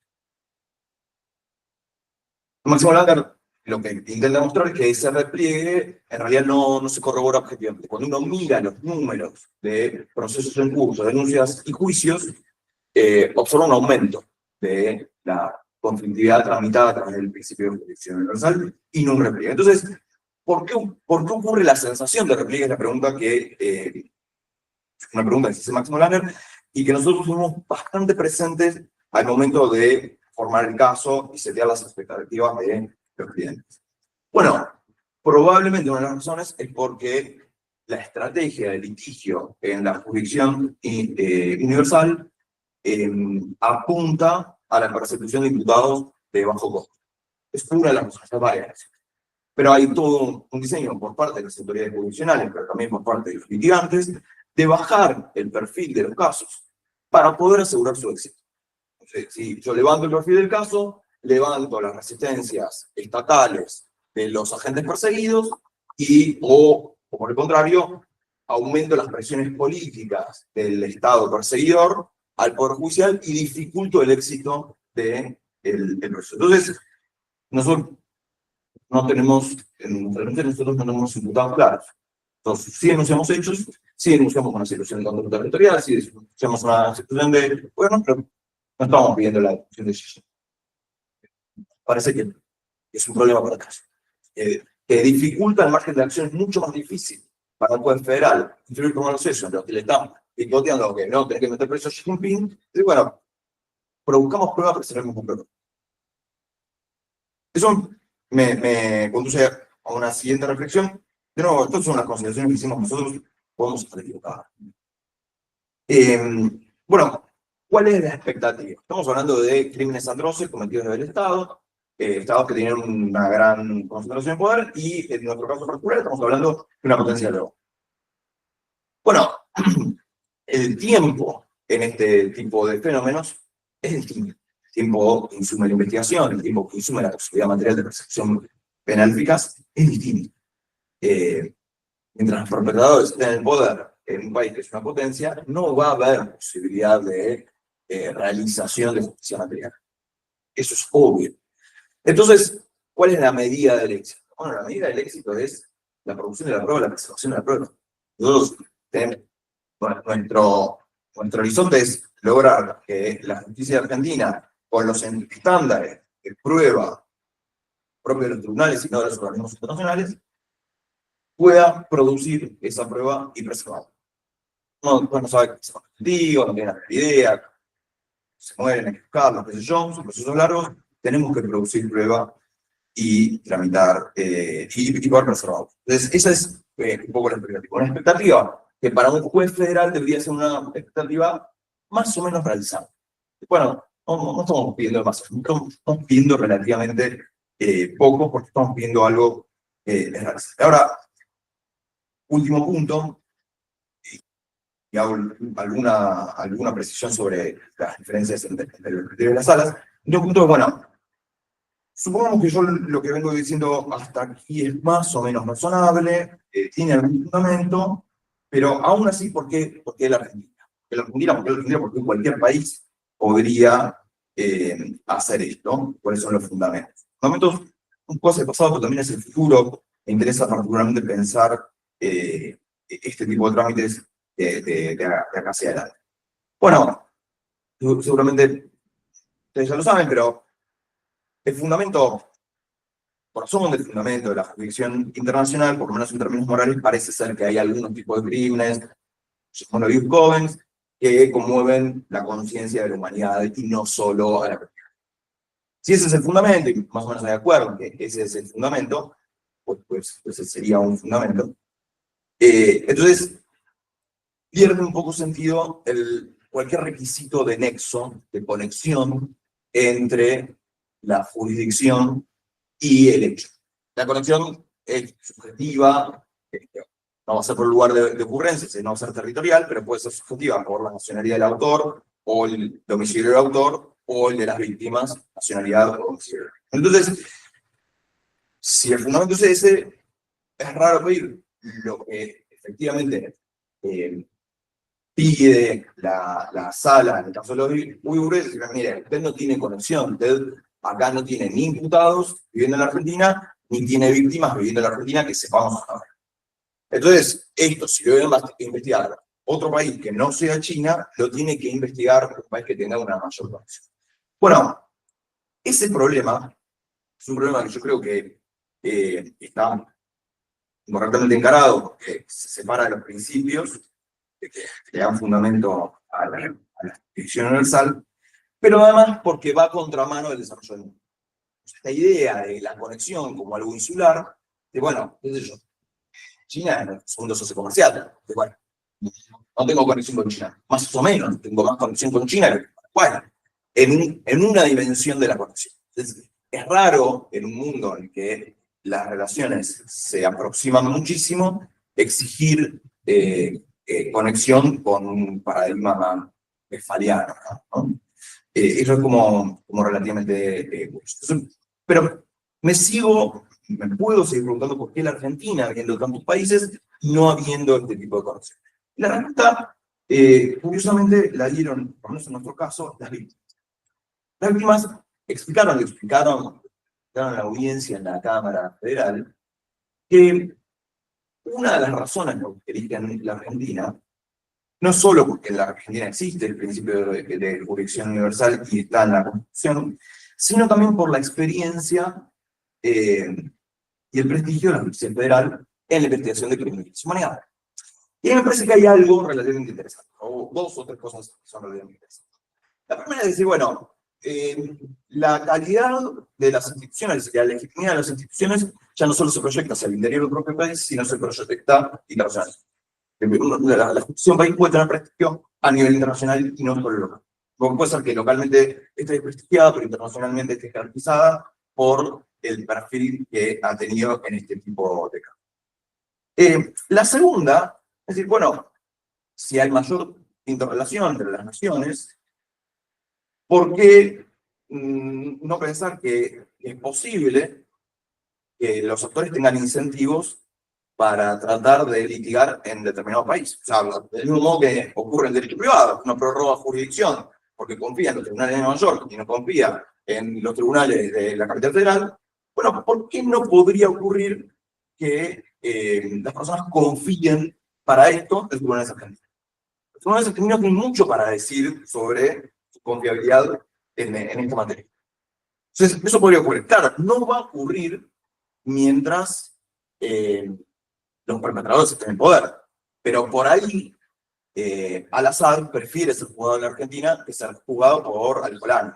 Máximo Langer lo que intenta mostrar es que ese repliegue en realidad no se corrobora objetivamente. Cuando uno mira los números de procesos en curso, denuncias y juicios, observa un aumento de la conflictividad tramitada a través del principio de jurisdicción universal y no un repliegue. Entonces, ¿por qué ocurre la sensación de repliegue? Es la pregunta una pregunta que se hace Máximo Langer y que nosotros fuimos bastante presentes al momento de formar el caso y setear las expectativas de los clientes. Bueno, probablemente una de las razones es porque la estrategia de litigio en la jurisdicción universal apunta a la persecución de imputados de bajo costo. Es una de las razones, hay varias. Pero hay todo un diseño por parte de las autoridades jurisdiccionales, pero también por parte de los litigantes, de bajar el perfil de los casos para poder asegurar su éxito. Entonces, si yo levanto el perfil del caso, levanto las resistencias estatales de los agentes perseguidos o por el contrario, aumento las presiones políticas del Estado perseguidor al Poder Judicial y dificulto el éxito del proceso. Entonces, nosotros no tenemos imputados claros. Entonces, sí denunciamos hechos, sí denunciamos una situación de control territorial, sí denunciamos una situación de, bueno, pero no estamos pidiendo la denuncia de decisión. Parece que es un problema para el caso. Que dificulta el margen de acción, es mucho más difícil para el juez federal influir con un proceso en los que le están picoteando que no tenés que meter preso a Xi Jinping. Y bueno, pero buscamos pruebas para ser un problema. Eso me conduce a una siguiente reflexión. De nuevo, estas son las consideraciones que hicimos nosotros, podemos estar equivocados. Bueno, ¿cuál es la expectativa? Estamos hablando de crímenes atroces cometidos desde el Estado, estados que tienen una gran concentración de poder, y en nuestro caso particular estamos hablando de una potencia global. Bueno, el tiempo en este tipo de fenómenos es distinto. El tiempo que insume la investigación, el tiempo que insume la posibilidad material de persecución penal eficaz es distinto. Mientras los perpetradores estén en el poder en un país que es una potencia, no va a haber posibilidad de realización de justicia material. Eso es obvio. Entonces, ¿cuál es la medida del éxito? Bueno, la medida del éxito es la producción de la prueba, la preservación de la prueba. Nosotros tenemos, bueno, nuestro horizonte es lograr que la justicia argentina, con los estándares de prueba propios de los tribunales y no de los organismos internacionales, pueda producir esa prueba y preservarla. No sabe que se va a testigo, no tiene la idea, se mueren, hay que buscarlos, qué sé yo, son procesos largos, tenemos que producir prueba y tramitar y poder preservarlo. Entonces, esa es un poco la expectativa. Una expectativa que para un juez federal debería ser una expectativa más o menos realizable. Bueno, no estamos pidiendo demasiado, estamos pidiendo relativamente poco porque estamos pidiendo algo realizable. Ahora, último punto, y hago alguna precisión sobre las diferencias entre los criterios de las salas. Último punto, bueno, supongamos que yo lo que vengo diciendo hasta aquí es más o menos razonable, tiene algún fundamento, pero aún así, ¿por qué la Argentina? Porque cualquier país podría hacer esto. ¿Cuáles son los fundamentos? Fundamentos, un poco es el pasado, pero también es el futuro. Me interesa particularmente pensar este tipo de trámites de acá hacia adelante. Bueno, seguramente ustedes ya lo saben, pero el fundamento, por razón del fundamento de la jurisdicción internacional, por lo menos en términos morales, parece ser que hay algunos tipos de crímenes, como los Covens, que conmueven la conciencia de la humanidad y no solo a la persona. Si ese es el fundamento, y más o menos de acuerdo que ese es el fundamento, pues sería un fundamento. Entonces, pierde un poco sentido cualquier requisito de nexo, de conexión entre la jurisdicción y el hecho. La conexión es subjetiva, no va a ser por lugar de ocurrencia, no va a ser territorial, pero puede ser subjetiva por la nacionalidad del autor, o el domicilio del autor, o el de las víctimas, nacionalidad o domicilio. Entonces, si el fundamento es ese, es raro pedir lo que efectivamente pide la sala, en el caso de los uigures, decir, mire, usted no tiene conexión, usted acá no tiene ni imputados viviendo en la Argentina, ni tiene víctimas viviendo en la Argentina que sepamos ahora. Entonces, esto, si lo deben investigar otro país que no sea China, lo tiene que investigar un país que tenga una mayor conexión. Bueno, ese problema es un problema que yo creo que está correctamente encarado, porque se separa de los principios que le dan fundamento a la jurisdicción universal, pero además porque va a contramano del desarrollo del mundo. Esta idea de la conexión como algo insular, de bueno, qué sé yo, China es el segundo socio comercial, de bueno, no tengo conexión con China, más o menos, tengo más conexión con China que bueno, en una dimensión de la conexión. Entonces, es raro en un mundo en el que las relaciones se aproximan muchísimo, exigir conexión con un paradigma westfaliano, ¿no? Eso es como relativamente pero me puedo seguir preguntando por qué la Argentina, habiendo tantos países, no habiendo este tipo de conexión. La respuesta, curiosamente, la dieron, por lo menos en nuestro caso, las víctimas. Las víctimas explicaron a la audiencia en la Cámara Federal que una de las razones por las que eligen la Argentina, no solo porque en la Argentina existe el principio de jurisdicción universal y está en la Constitución, sino también por la experiencia y el prestigio de la justicia federal en la investigación de crímenes de lesa humanidad. Y me parece que hay algo relativamente interesante, o dos o tres cosas que son relativamente interesantes. La primera es decir, bueno, la calidad de las instituciones y la legitimidad de las instituciones ya no solo se proyecta hacia el interior del propio país, sino se proyecta internacionalmente. La justicia de un país puede tener prestigio a nivel internacional y no solo local. Porque puede ser que localmente esté desprestigiada, pero internacionalmente esté garantizada por el perfil que ha tenido en este tipo de casos. La segunda, es decir, bueno, si hay mayor interrelación entre las naciones, ¿por qué no pensar que es posible que los actores tengan incentivos para tratar de litigar en determinado país? O sea, del mismo modo que ocurre en derecho privado, uno prorroga jurisdicción porque confía en los tribunales de Nueva York y no confía en los tribunales de la capital federal. Bueno, ¿por qué no podría ocurrir que las personas confíen para esto en los tribunales argentinos? Los tribunales argentinos tienen mucho para decir sobre su confiabilidad en esta materia. Entonces, eso podría ocurrir. Claro, no va a ocurrir mientras los perpetradores estén en poder. Pero por ahí, Al-Assad prefiere ser juzgado en la Argentina que ser juzgado por Al-Golani.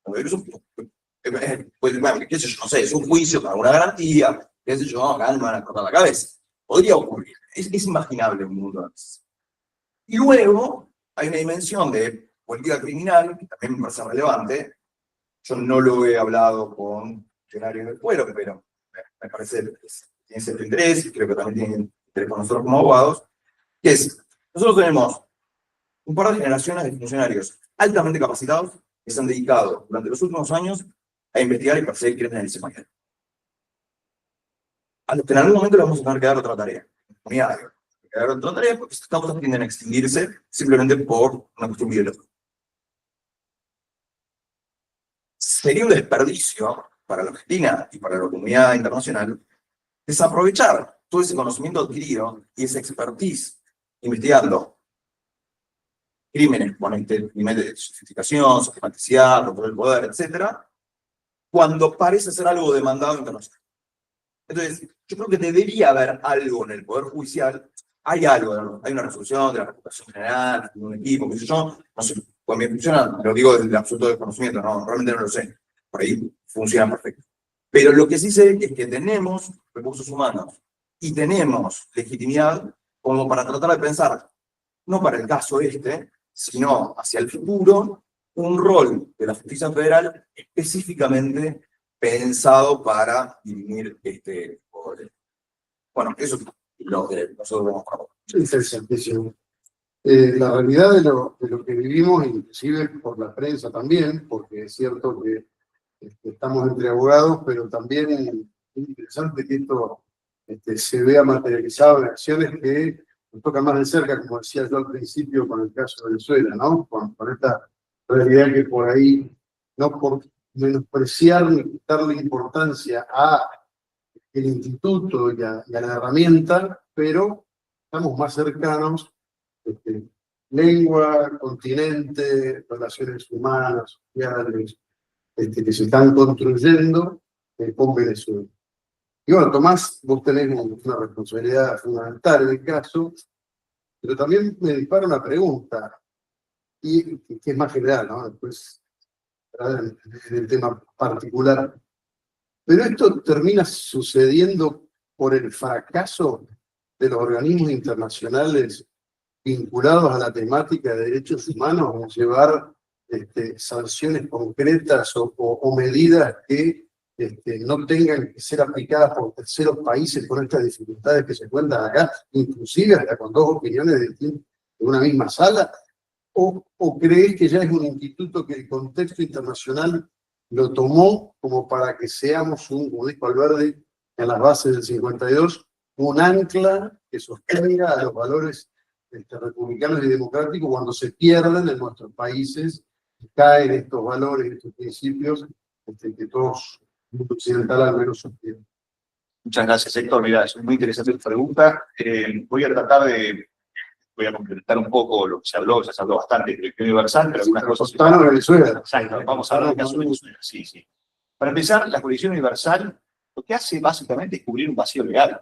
Pues, bueno, qué sé yo, no sé, es un juicio para una garantía, qué sé yo, acá me van a cortar la cabeza. Podría ocurrir. Es imaginable un mundo así. Y luego hay una dimensión de política criminal, que también me parece relevante. Yo no lo he hablado con funcionarios del fuero, pero me parece que tiene cierto interés, y creo que también tiene interés con nosotros como abogados, que es, nosotros tenemos un par de generaciones de funcionarios altamente capacitados que se han dedicado durante los últimos años a investigar y perseguir crímenes de lesa humanidad. A los que en algún momento le vamos a tener que dar otra tarea. Dar otra tarea porque estas causas tienden a extinguirse simplemente por una cuestión biológica. Sería un desperdicio para la Argentina y para la comunidad internacional desaprovechar todo ese conocimiento adquirido y esa expertise investigando crímenes, bueno, niveles de sofisticación, sistematicidad, control del poder, etcétera, cuando parece ser algo demandado internacional. Entonces, yo creo que debería haber algo en el Poder Judicial, hay algo, hay una resolución de la Reputación General, de un equipo, qué sé yo, no sé, pues me funciona, lo digo desde el absoluto desconocimiento, no, realmente no lo sé, por ahí funciona perfecto. Pero lo que sí sé es que tenemos recursos humanos y tenemos legitimidad como para tratar de pensar, no para el caso este, sino hacia el futuro, un rol de la justicia federal específicamente pensado para dirimir este poder. Bueno, eso es lo que nosotros vamos a hablar. Interesantísimo. La realidad de lo que vivimos, inclusive por la prensa también, porque es cierto que estamos entre abogados, pero también es interesante que esto se vea materializado en acciones que nos tocan más de cerca, como decía yo al principio con el caso de Venezuela, ¿no? Con esta realidad que por ahí, no por menospreciar ni quitarle importancia a el instituto y a la herramienta, pero estamos más cercanos, lengua, continente, relaciones humanas, sociales, que se están construyendo con Venezuela. Y bueno, Tomás, vos tenés una responsabilidad fundamental en el caso, pero también me dispara una pregunta, y que es más general, ¿no? Después, en el tema particular. Pero esto termina sucediendo por el fracaso de los organismos internacionales vinculados a la temática de derechos humanos en llevar sanciones concretas o medidas que no tengan que ser aplicadas por terceros países con estas dificultades que se cuentan acá, inclusive hasta con dos opiniones de una misma sala. ¿O crees que ya es un instituto que el contexto internacional lo tomó como para que seamos como dijo Alberdi en las bases del 52, un ancla que sostenga a los valores republicanos y democráticos cuando se pierden en nuestros países y caen estos valores, estos principios que todos, el mundo occidental al menos sostienen? Muchas gracias, Héctor. Mira, es muy interesante tu pregunta. Voy a complementar un poco lo que se habló, ya se habló bastante de Dirección Universal, pero algunas cosas... Costaron Venezuela. Exacto, vamos a hablar del caso de Venezuela, sí. Para empezar, la Jurisdicción Universal lo que hace básicamente es cubrir un vacío legal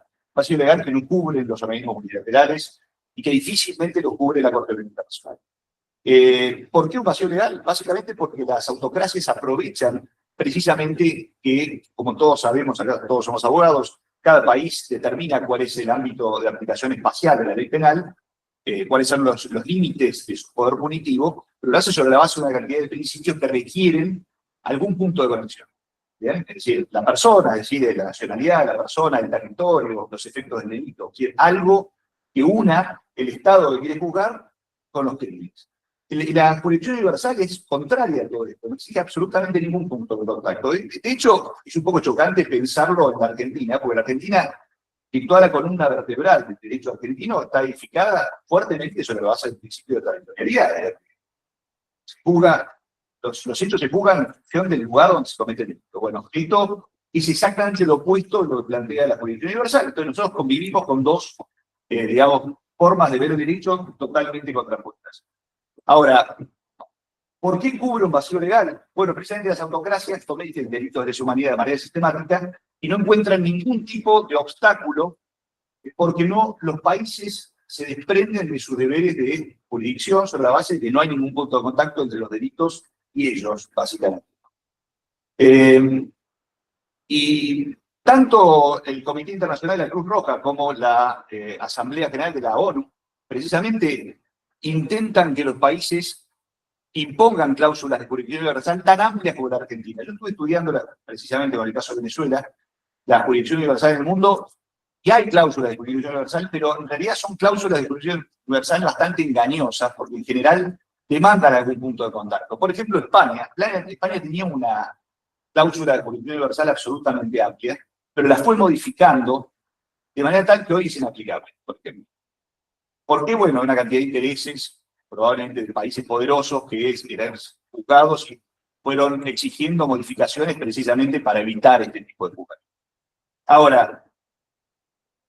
que no cubren los organismos multilaterales y que difícilmente lo cubre la Corte Penal Internacional. ¿Por qué un vacío legal? Básicamente porque las autocracias aprovechan precisamente que, como todos sabemos, acá todos somos abogados, cada país determina cuál es el ámbito de aplicación espacial de la ley penal, cuáles son los límites de su poder punitivo, pero lo hace sobre la base de una cantidad de principios que requieren algún punto de conexión. ¿Bien? Es decir, la persona, es decir, la nacionalidad, la persona, el territorio, los efectos del delito, algo que una el Estado que quiere juzgar con los crímenes. La jurisdicción universal es contraria a todo esto, no exige absolutamente ningún punto de contacto. De hecho, es un poco chocante pensarlo en la Argentina, porque la Argentina, y toda la columna vertebral del derecho argentino está edificada fuertemente sobre la base del principio de territorialidad. Se juzga, los hechos se juzgan en función del lugar donde se comete el delito. Bueno, esto es exactamente lo opuesto a lo que plantea la jurisdicción universal. Entonces nosotros convivimos con dos, formas de ver el derecho totalmente contrapuestas. Ahora, ¿por qué cubre un vacío legal? Bueno, precisamente las autocracias cometen delitos de lesa humanidad de manera sistemática y no encuentran ningún tipo de obstáculo porque los países se desprenden de sus deberes de jurisdicción sobre la base de que no hay ningún punto de contacto entre los delitos y ellos, básicamente. Y tanto el Comité Internacional de la Cruz Roja como la Asamblea General de la ONU, precisamente intentan que los países impongan cláusulas de jurisdicción universal tan amplias como la Argentina. Yo estuve estudiando precisamente con el caso de Venezuela, la jurisdicción universal en el mundo, y hay cláusulas de jurisdicción universal, pero en realidad son cláusulas de jurisdicción universal bastante engañosas, porque en general demandan algún punto de contacto. Por ejemplo, España tenía una cláusula de jurisdicción universal absolutamente amplia, pero la fue modificando de manera tal que hoy es inaplicable, por ejemplo. ¿Por qué? Bueno, una cantidad de intereses, probablemente de países poderosos que eran juzgados y fueron exigiendo modificaciones precisamente para evitar este tipo de juzgamientos. Ahora,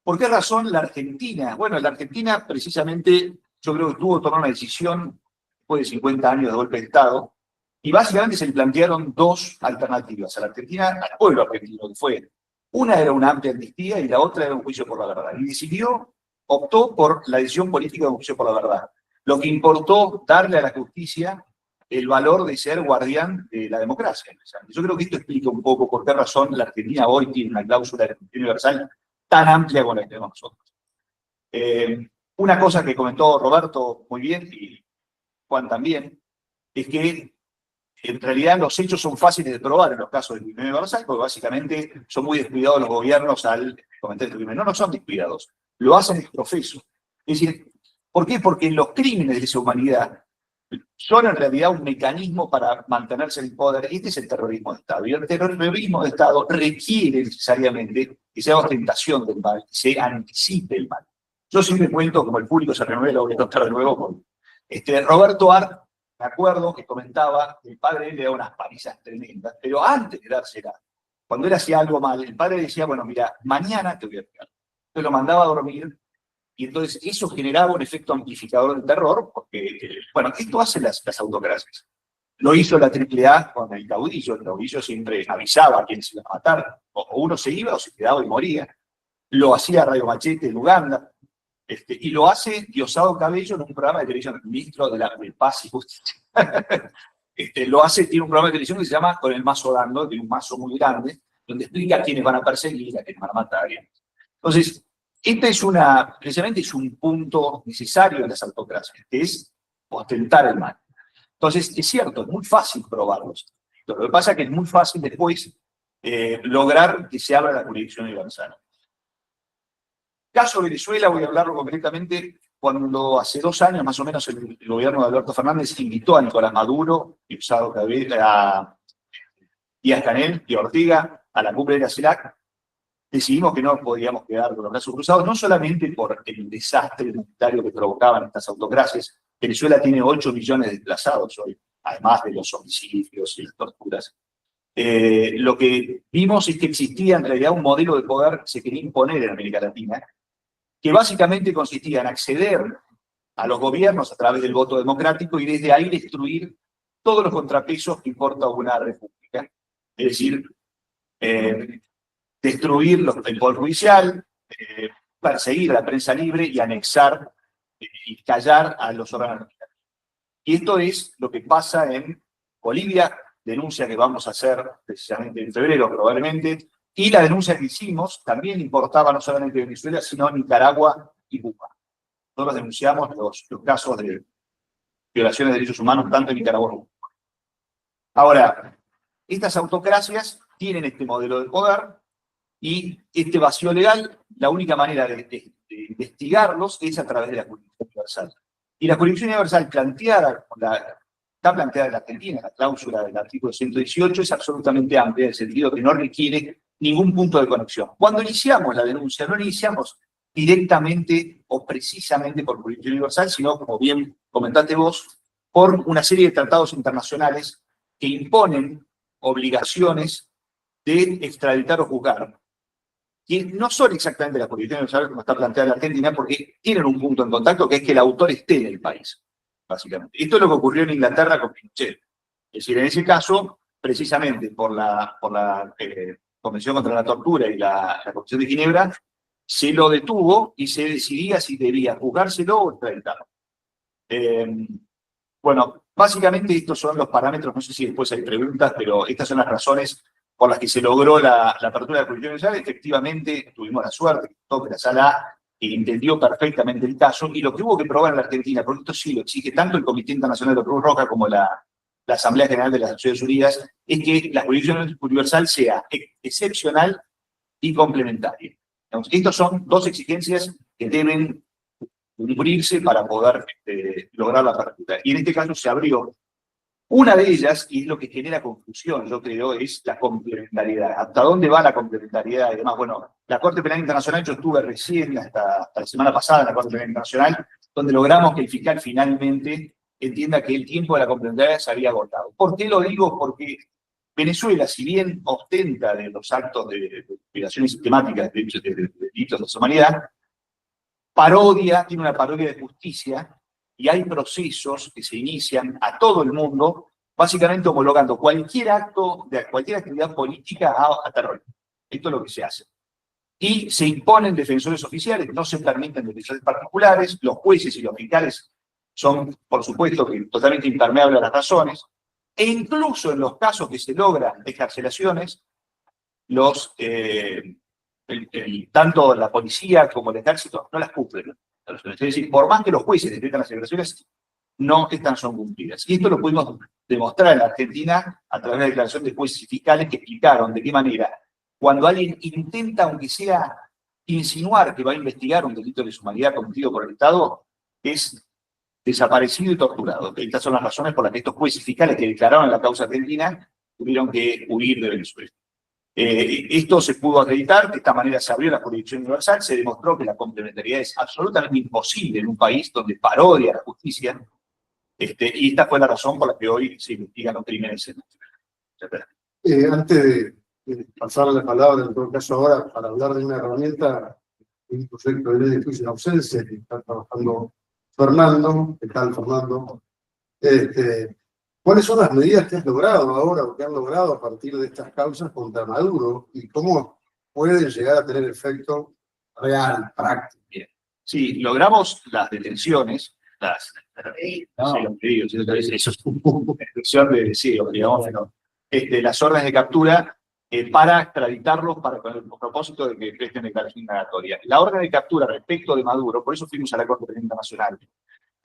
¿por qué razón la Argentina? Bueno, la Argentina precisamente yo creo que tuvo que tomar una decisión después de 50 años de golpe de Estado, y básicamente se le plantearon dos alternativas a la Argentina, al pueblo argentino, que fue, una era una amplia amnistía y la otra era un juicio por la verdad. Y optó por la decisión política de un juicio por la verdad, lo que importó darle a la justicia el valor de ser guardián de la democracia. Yo creo que esto explica un poco por qué razón la Argentina hoy tiene una cláusula de justicia universal tan amplia como la que tenemos nosotros. Una cosa que comentó Roberto muy bien, y Juan también, es que en realidad los hechos son fáciles de probar en los casos de justicia universal, porque básicamente son muy descuidados los gobiernos al cometer este crimen. No, no son descuidados, lo hacen exprofeso. Es decir, ¿por qué? Porque los crímenes de lesa humanidad son en realidad un mecanismo para mantenerse en el poder. Este es el terrorismo de Estado. Y el terrorismo de Estado requiere necesariamente que sea ostentación del mal, que se anticipe el mal. Yo siempre cuento, como el público se renueve, lo voy a contar de nuevo, con Roberto Art, me acuerdo que comentaba que el padre le daba unas palizas tremendas, pero antes de dársela, cuando él hacía algo mal, el padre decía, bueno, mira, mañana te voy a pegar. Entonces lo mandaba a dormir, y entonces eso generaba un efecto amplificador del terror, porque, bueno, esto hacen las autocracias. Lo hizo la AAA con el caudillo siempre avisaba a quienes se iban a matar, o uno se iba o se quedaba y moría. Lo hacía Radio Machete en Uganda, y lo hace Diosdado Cabello en un programa de televisión, el ministro de la Paz y Justicia. Lo hace, tiene un programa de televisión que se llama Con el mazo dando, tiene un mazo muy grande, donde explica a quiénes van a perseguir, a quiénes van a matar. Entonces, precisamente es un punto necesario en las autocracias, que es ostentar el mal. Entonces, es cierto, es muy fácil probarlos. Lo que pasa es que es muy fácil después lograr que se abra la jurisdicción universal. Caso de Venezuela, voy a hablarlo concretamente, cuando hace 2 años más o menos el gobierno de Alberto Fernández invitó a Nicolás Maduro, a Díaz-Canel y Ortega a la cumbre de la CELAC, decidimos que no podíamos quedar con los brazos cruzados, no solamente por el desastre humanitario que provocaban estas autocracias. Venezuela tiene 8 millones de desplazados hoy, además de los homicidios y las torturas. Lo que vimos es que existía en realidad un modelo de poder que se quería imponer en América Latina, que básicamente consistía en acceder a los gobiernos a través del voto democrático y desde ahí destruir todos los contrapesos que importa una república. Es decir, destruir el poder judicial, perseguir a la prensa libre y anexar y callar a los órganos. Y esto es lo que pasa en Bolivia, denuncia que vamos a hacer precisamente en febrero probablemente, y la denuncia que hicimos también importaba no solamente Venezuela, sino Nicaragua y Cuba. Nosotros denunciamos los casos de violaciones de derechos humanos tanto en Nicaragua como en Cuba. Ahora, estas autocracias tienen este modelo de poder y este vacío legal, la única manera de investigarlos es a través de la jurisdicción universal. Y la jurisdicción universal está planteada en la Argentina, la cláusula del artículo 118 es absolutamente amplia, en el sentido que no requiere ningún punto de conexión. Cuando iniciamos la denuncia, no la iniciamos directamente o precisamente por jurisdicción universal, sino, como bien comentaste vos, por una serie de tratados internacionales que imponen obligaciones de extraditar o juzgar, que no son exactamente la jurisdicción universal como está planteada en la Argentina, porque tienen un punto en contacto que es que el autor esté en el país, básicamente. Esto es lo que ocurrió en Inglaterra con Pinochet. Es decir, en ese caso, precisamente por la Convención contra la Tortura y la Convención de Ginebra, se lo detuvo y se decidía si debía juzgárselo o extraditarlo. Bueno, básicamente estos son los parámetros, no sé si después hay preguntas, pero estas son las razones por las que se logró la apertura de la jurisdicción universal. Efectivamente, tuvimos la suerte que la Sala que entendió perfectamente el caso, y lo que hubo que probar en la Argentina, porque esto sí lo exige tanto el Comité Internacional de la Cruz Roja como la Asamblea General de las Naciones Unidas, es que la jurisdicción universal sea excepcional y complementaria. Estas son dos exigencias que deben cumplirse para poder lograr la apertura. Y en este caso se abrió. Una de ellas, y es lo que genera confusión, yo creo, es la complementariedad. ¿Hasta dónde va la complementariedad? Y demás, bueno, la Corte Penal Internacional, yo estuve recién, hasta la semana pasada en la Corte Penal Internacional, donde logramos que el fiscal finalmente entienda que el tiempo de la complementariedad se había agotado. ¿Por qué lo digo? Porque Venezuela, si bien ostenta de los actos de violaciones sistemáticas de delitos de lesa humanidad, tiene una parodia de justicia, y hay procesos que se inician a todo el mundo, básicamente homologando cualquier acto, cualquier actividad política a terrorismo. Esto es lo que se hace. Y se imponen defensores oficiales, no se permiten defensores particulares, los jueces y los fiscales son, por supuesto, totalmente impermeables a las razones, e incluso en los casos que se logran excarcelaciones, tanto la policía como el ejército no las cumplen. Es decir, por más que los jueces decretan las excarcelaciones, no estas son cumplidas. Y esto lo pudimos demostrar en la Argentina a través de la declaración de jueces y fiscales que explicaron de qué manera, cuando alguien intenta, aunque sea insinuar que va a investigar un delito de lesa humanidad cometido por el Estado, es desaparecido y torturado. Estas son las razones por las que estos jueces y fiscales que declararon en la causa argentina tuvieron que huir de Venezuela. Esto se pudo acreditar, de esta manera se abrió la jurisdicción universal, se demostró que la complementariedad es absolutamente imposible en un país donde parodia la justicia, y esta fue la razón por la que hoy se investigan los crímenes en Venezuela. Antes de pasar la palabra, en todo caso ahora, para hablar de una herramienta, un proyecto de ley de juicio en ausencia que está trabajando Fernando, ¿qué tal, Fernando? ¿Cuáles son las medidas que has logrado ahora o que han logrado a partir de estas causas contra Maduro y cómo pueden llegar a tener efecto real, práctico? Bien. Sí, logramos las detenciones, las órdenes de captura para extraditarlos con el propósito de que presten declaración indagatoria. La orden de captura respecto de Maduro, por eso fuimos a la Corte Penal Internacional.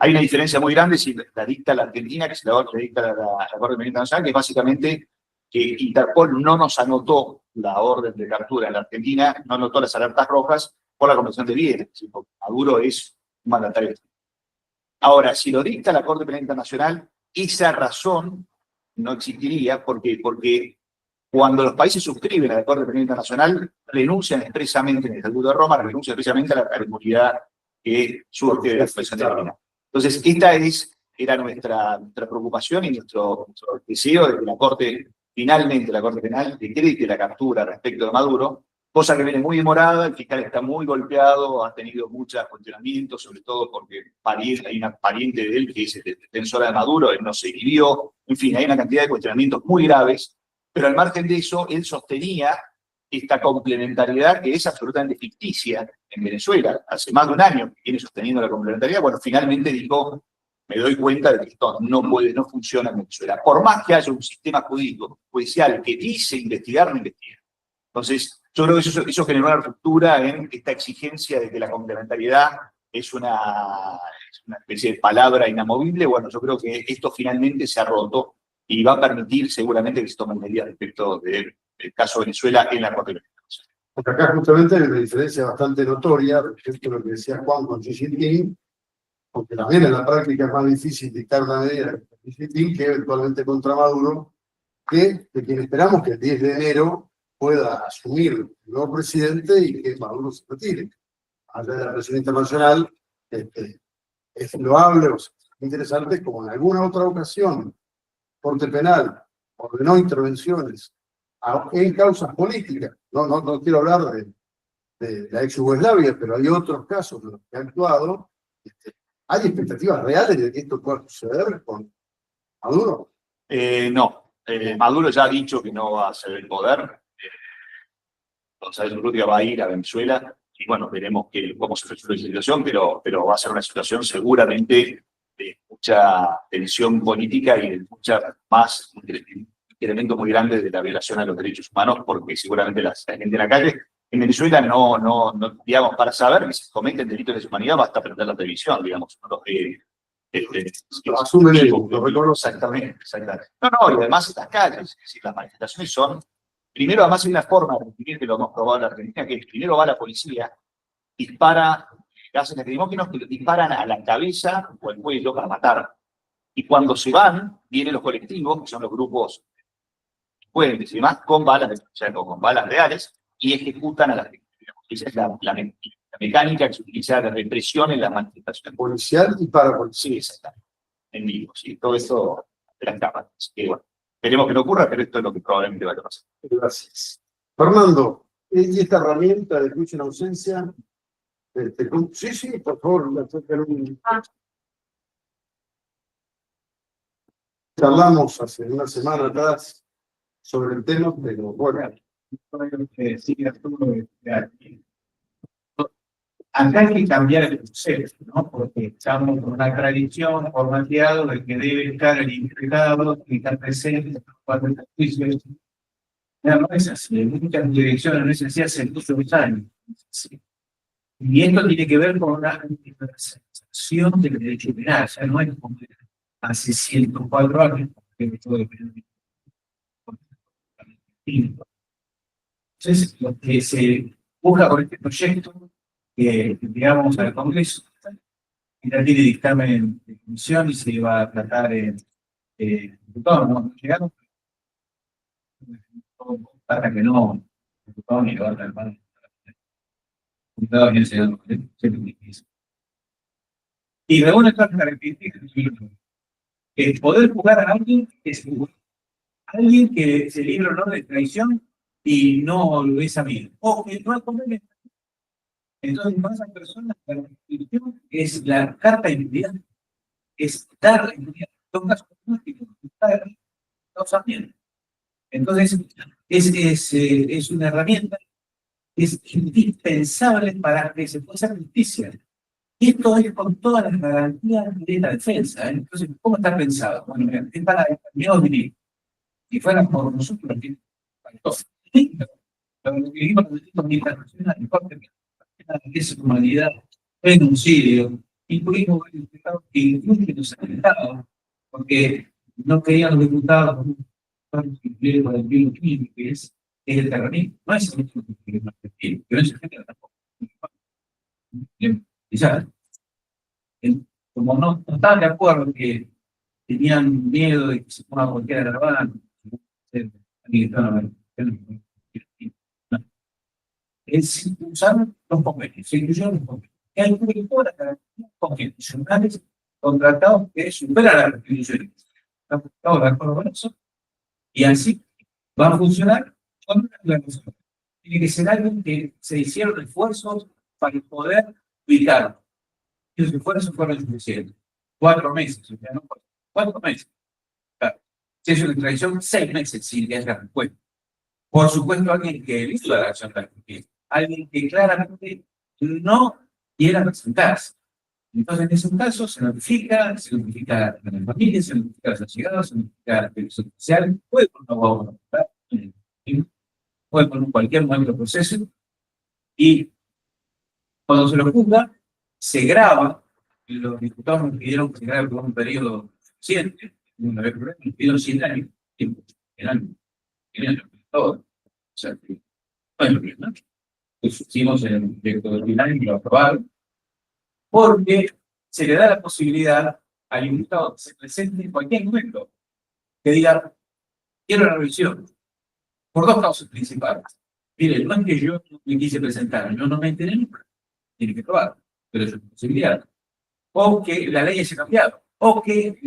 Hay una diferencia muy grande si la dicta la Argentina que si la dicta la Corte Penal Internacional, que es básicamente que Interpol no nos anotó la orden de captura en la Argentina, no anotó las alertas rojas por la Convención de Viena, porque Maduro es un mandatario. Ahora, si lo dicta la Corte Penal Internacional, esa razón no existiría, porque cuando los países suscriben a la Corte Penal Internacional, renuncian expresamente en el Estatuto de Roma, renuncian expresamente a la inmunidad que surge de la Convención de Viena. Entonces, esta era nuestra preocupación y nuestro deseo de que la Corte, finalmente la Corte Penal, decrete la captura respecto de Maduro, cosa que viene muy demorada, el fiscal está muy golpeado, ha tenido muchos cuestionamientos, sobre todo porque hay una pariente de él que es defensora de Maduro, él no se inhibió, en fin, hay una cantidad de cuestionamientos muy graves, pero al margen de eso, él sostenía esta complementariedad que es absolutamente ficticia en Venezuela. Hace más de un año que viene sosteniendo la complementariedad. Bueno, finalmente dijo, me doy cuenta de que esto no funciona en Venezuela. Por más que haya un sistema judicial que dice investigar, no investiga. Entonces, yo creo que eso generó una ruptura en esta exigencia de que la complementariedad es una especie de palabra inamovible. Bueno, yo creo que esto finalmente se ha roto y va a permitir seguramente que se tomen medidas respecto del caso de Venezuela en la Corte Penal. Porque acá justamente hay una diferencia bastante notoria respecto a lo que decía Juan con Xi Jinping, porque también en la práctica es más difícil dictar una medida contra Xi Jinping que eventualmente contra Maduro, que de quien esperamos que el 10 de enero pueda asumir el nuevo presidente y que Maduro se retire. Allá de la presión internacional, es loable o interesante como en alguna otra ocasión Corte Penal ordenó intervenciones en causas políticas. No quiero hablar de la ex Yugoslavia, pero hay otros casos en los que ha actuado. ¿Hay expectativas reales de que esto pueda suceder con Maduro? No. Maduro ya ha dicho que no va a ceder el poder. González Urrutia va a ir a Venezuela y bueno, veremos cómo se resuelve la situación, pero va a ser una situación seguramente de mucha tensión política y de un incremento muy grande de la violación a los derechos humanos, porque seguramente la gente en la calle En Venezuela no, digamos, para saber que se cometen delitos de lesa humanidad basta prender la televisión, digamos, ¿no? Asumen lo reconoce. Exactamente, exactamente. No, y además estas calles, es decir, las manifestaciones son, primero además hay una forma de reprimir que lo hemos probado en la Argentina, que es primero va la policía, dispara gases lacrimógenos que disparan a la cabeza o al cuello para matar. Y cuando se van, vienen los colectivos, que son los grupos puentes y demás, con balas, o sea, con balas reales, y ejecutan a las víctimas. Esa es la mecánica que se utiliza de represión en las manifestaciones. Policial y parapolicial. Sí, exactamente. En vivo, sí. Todo eso de las cámaras. Así que bueno, esperemos que no ocurra, pero esto es lo que probablemente vaya a pasar. Gracias. Fernando, ¿y esta herramienta de juicio en ausencia? Sí, por favor. Charlamos hace una semana atrás sobre el tema, pero bueno. Acá hay que cambiar el concepto, ¿no? Porque estamos con una tradición formateada de que debe estar el implicado y estar presente cuando el juicio es. No es así, en muchas direcciones no es así hace muchos años. Y esto tiene que ver con una sensación del derecho penal, o sea, no es como hace 104 años, porque todo depende. Entonces, lo que se busca con este proyecto que enviamos al Congreso, ya tiene dictamen de comisión y se va a tratar en diputados, ¿no? ¿Llegaron? Para que no, diputados ni levantan el mano. Diputados ni se y reúne estas características que poder juzgar a alguien que es alguien que se libra el honor de traición y no lo es amigo, o que no es conveniente. Entonces, para esas personas, la Constitución es la carta de identidad, es dar la identidad. En casos prácticos, causamiento. Entonces, es una herramienta que es indispensable para que se pueda hacer justicia. Y esto es con todas las garantías de la defensa. Entonces, ¿cómo está pensado? Bueno, mira, es para determinados delitos. Si fueran por nosotros, lo que vivimos los delitos internacionales, es humanidad, genocidio, incluimos el diputado que incluye los atentados, porque no querían los diputados incluir con el bioquímico, que es el terrorismo. No es el mismo que no es el género tampoco. Quizás, como no estaban de acuerdo que tenían miedo de que se ponga cualquiera grabada, es usar los convenios, se incluyeron los convenios. Que hay todas las garantías constitucionales contratados que superan las restituciones. Estamos de acuerdo con eso. Y así va a funcionar con la persona. Tiene que ser algo que se hicieron esfuerzos para poder ubicarlo. Y los esfuerzos fueron suficientes. 4 meses, o sea, no 4 meses. Claro. Si es una extradición, 6 meses sin que haya respuesta. Por supuesto, alguien que hizo la acción de la justicia, alguien que claramente no quiera presentarse. Entonces, en esos casos se notifica a la familia, se notifica a los allegados, se notifica a la televisión oficial, puede por una abogado, puede por cualquier momento del proceso, y cuando se lo juzga, se graba. Los diputados nos pidieron que se grabe por un periodo suficiente, una vez por año, nos pidieron 100 años, eran todo. O sea, bueno, ¿no? Pues hicimos el proyecto de final y lo aprobaron, porque se le da la posibilidad al imputado que se presente en cualquier momento, que diga, quiero la revisión, por 2 causas principales. Mire, no es que yo me quise presentar, yo no me enteré nunca, tiene que probar, pero es una posibilidad. O que la ley haya cambiado, o que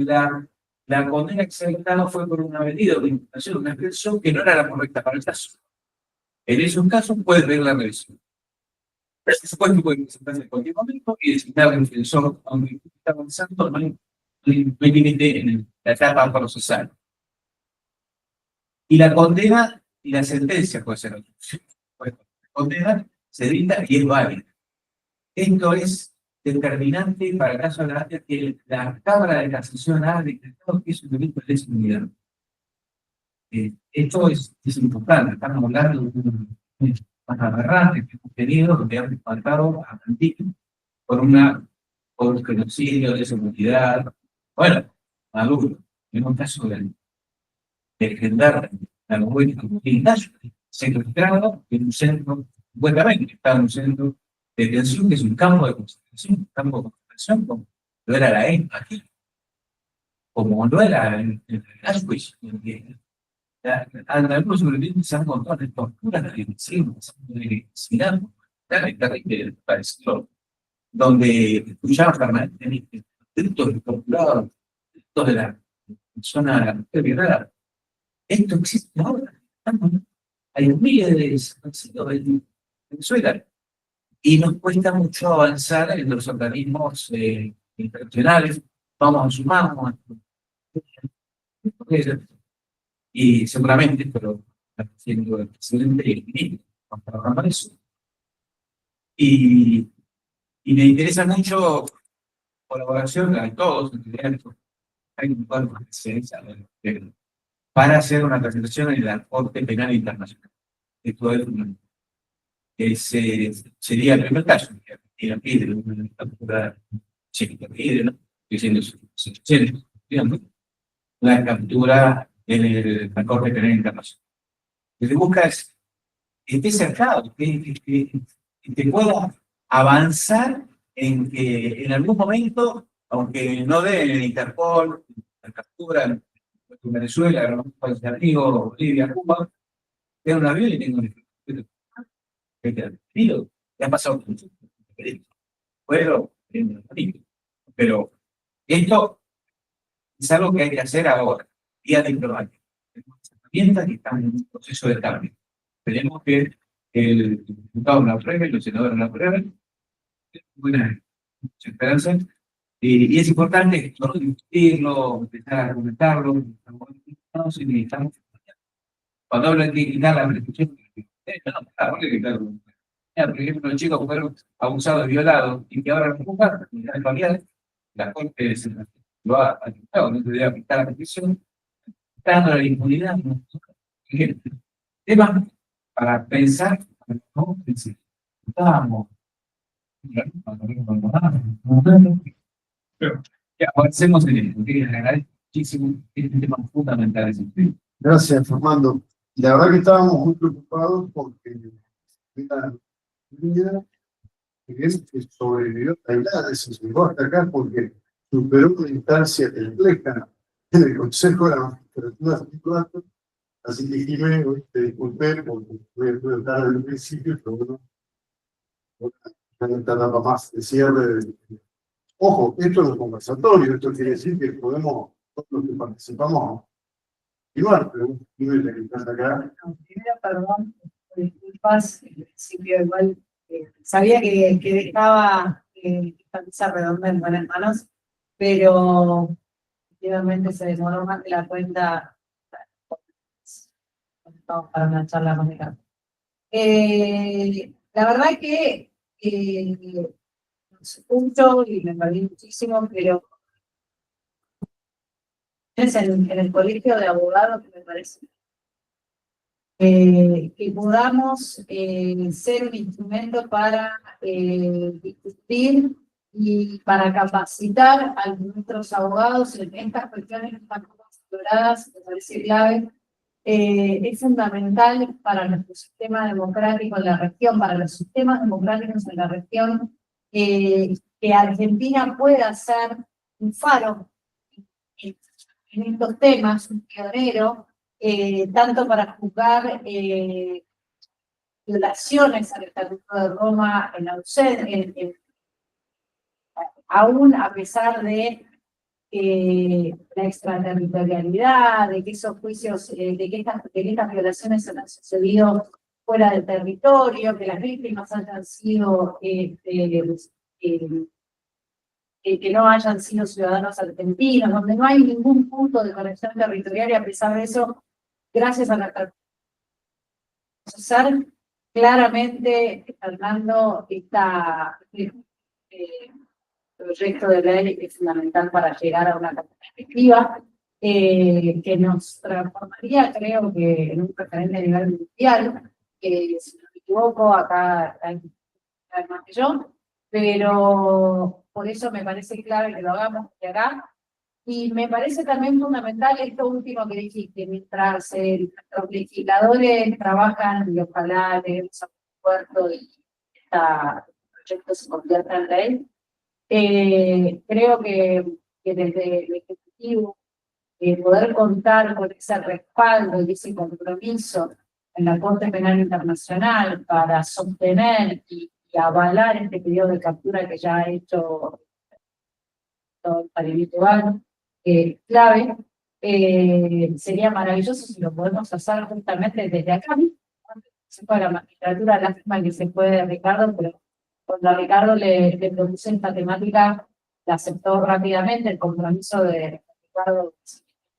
la condena que se ha dictado fue por una medida de imputación, una expresión que no era la correcta para el caso. En esos casos puede ver la revisión. Por supuesto, puede presentarse en cualquier momento y designar al defensor, aunque está avanzando, no hay límite en la etapa procesal. Y la condena y la sentencia puede ser otra. La condena se dicta y es válida. Esto es determinante para el caso de que la Cámara de Casación ha decretado que es un delito de lesa humanidad. Esto es importante, estamos hablando de más aberrantes que hemos tenido, donde han faltado a Argentina por un genocidio, de seguridad. Bueno, Maduro, en un caso del gendarme, a los buenos comunitarios, secuestrado en un centro, supuestamente estaba en un centro de detención, que es un campo de concentración, un campo de concentración, como no era la EMA aquí, como no era en Auschwitz. Algunos sobrevivientes se han contado de torturas de vecinos, de asesinatos, terrible, parecido, donde escuchaban permanentemente gritos de torturados, gritos de la persona violada. Esto existe ahora. Hay miles de desaparecidos en Venezuela y nos cuesta mucho avanzar en los organismos internacionales. Vamos a sumarnos y seguramente, pero está haciendo el presidente y el ministro, vamos a trabajar en eso. Y me interesa mucho colaboración de todos, hay un par de especialistas para hacer una presentación en la Corte Penal Internacional. Esto sería el primer caso. Argentina pide una captura, Chile pide, ¿no? Diciendo la captura en la Corte Penal Internacional. Lo que busca es que esté cercado, que pueda avanzar en que en algún momento, aunque no den el Interpol, la captura en Venezuela, algunos países amigos, Bolivia, Cuba, tenga un avión y tenga un detenido. Ya ha pasado mucho. Pero esto es algo que hay que hacer ahora, día diplomático. Tenemos herramientas que están en un proceso de cambio. Esperemos que el diputado la apruebe, los senadores la aprueben. Buenas esperanzas. Y es importante ¿no? discutirlo, empezar a argumentarlo. Cuando hablan de quitar la prescripción, por ejemplo, los chicos fueron abusados, violados, y que ahora no juzgan, en realidad, la Corte lo ha aceptado, no se debe aplicar la prescripción, dando la impunidad. Temas para pensar, ¿no? Estábamos. Pero ya, avancemos en esto, que agradezco muchísimo este tema fundamental. Gracias, Fernando. La verdad que estábamos muy preocupados porque esta niña que sobrevivió a Tailandia, se llegó hasta acá porque superó una instancia compleja en el Consejo de la Magistratura de Plato. Así que Jiménez, te disculpé porque voy a preguntar al principio, pero bueno, una etapa más de cierre. Ojo, esto es un conversatorio, esto quiere decir que podemos, todos los que participamos, continuar, pero Jiménez, que estás acá. Primero, perdón, disculpas, en principio igual sabía que dejaba esta mesa redonda en buenas manos, pero efectivamente se demoró más de la cuenta. Estamos para una charla más de campo. La verdad es que escucho y me perdí muchísimo, pero es en el colegio de abogados que me parece que podamos ser un instrumento para discutir y para capacitar a nuestros abogados en estas cuestiones que están exploradas, me parece clave. Es fundamental para nuestro sistema democrático en la región, para los sistemas democráticos en la región, que Argentina pueda ser un faro en estos temas, un pionero, tanto para juzgar violaciones al Estatuto de Roma en ausencia, aún a pesar de la extraterritorialidad, de que esos juicios, de que estas violaciones han sucedido fuera del territorio, que las víctimas hayan sido, que no hayan sido ciudadanos argentinos, donde no hay ningún punto de conexión territorial y a pesar de eso, gracias a la procesar claramente, Fernando, proyecto de ley es fundamental para llegar a una perspectiva que nos transformaría, creo que en un referente a nivel mundial, que si no me equivoco, acá hay más que yo, pero por eso me parece clave que lo hagamos de acá. Y me parece también fundamental esto último que dijiste, mientras los legisladores trabajan y ojalá lleguemos a un acuerdo y este proyecto se convierta en ley, creo que desde el Ejecutivo poder contar con ese respaldo y ese compromiso en la Corte Penal Internacional para sostener y avalar este periodo de captura que ya ha hecho el Paribitual, clave, sería maravilloso si lo podemos hacer justamente desde acá. Para la magistratura, lástima que se puede Ricardo, pero cuando a Ricardo le propuse esta temática, la aceptó rápidamente el compromiso de Ricardo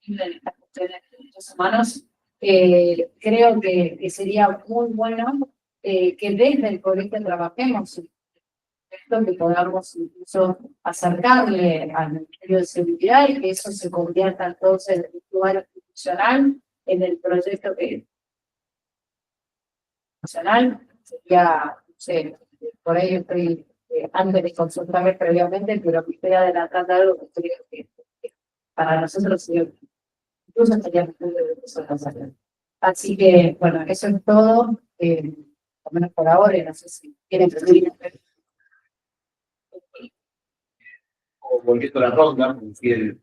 en estas cuestiones de derechos humanos. Creo que sería muy bueno que desde el colegio trabajemos esto, que podamos incluso acercarle al Ministerio de Seguridad y que eso se convierta entonces en un lugar institucional en el proyecto que nacional sería, no sé, por ahí estoy antes de consultarme previamente, pero me estoy adelantando algo que creo que para nosotros sería, incluso estaría mejor de nosotros hacer. Así que, bueno, eso es todo, al menos por ahora, y no sé si quieren pedir. Volviendo a la ronda, me fui en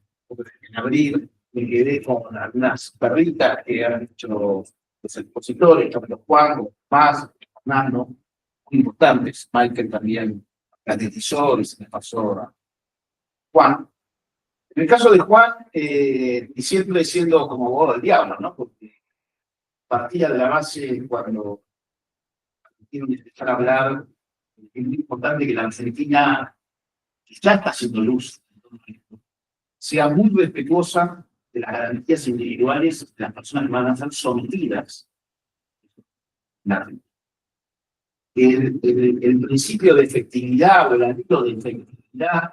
abril, me quedé con algunas perritas que han hecho los expositores, tanto Juan, más, Fernando, muy importantes. Michael también catetizó y se me pasó a Juan. En el caso de Juan, y siempre siendo como abogado del diablo, ¿no? Porque partía de la base cuando quiero empezar a hablar, es muy importante que la Argentina ya está haciendo luz, sea muy respetuosa de las garantías individuales de las personas que van a ser sometidas. El principio de efectividad o el anhelo de efectividad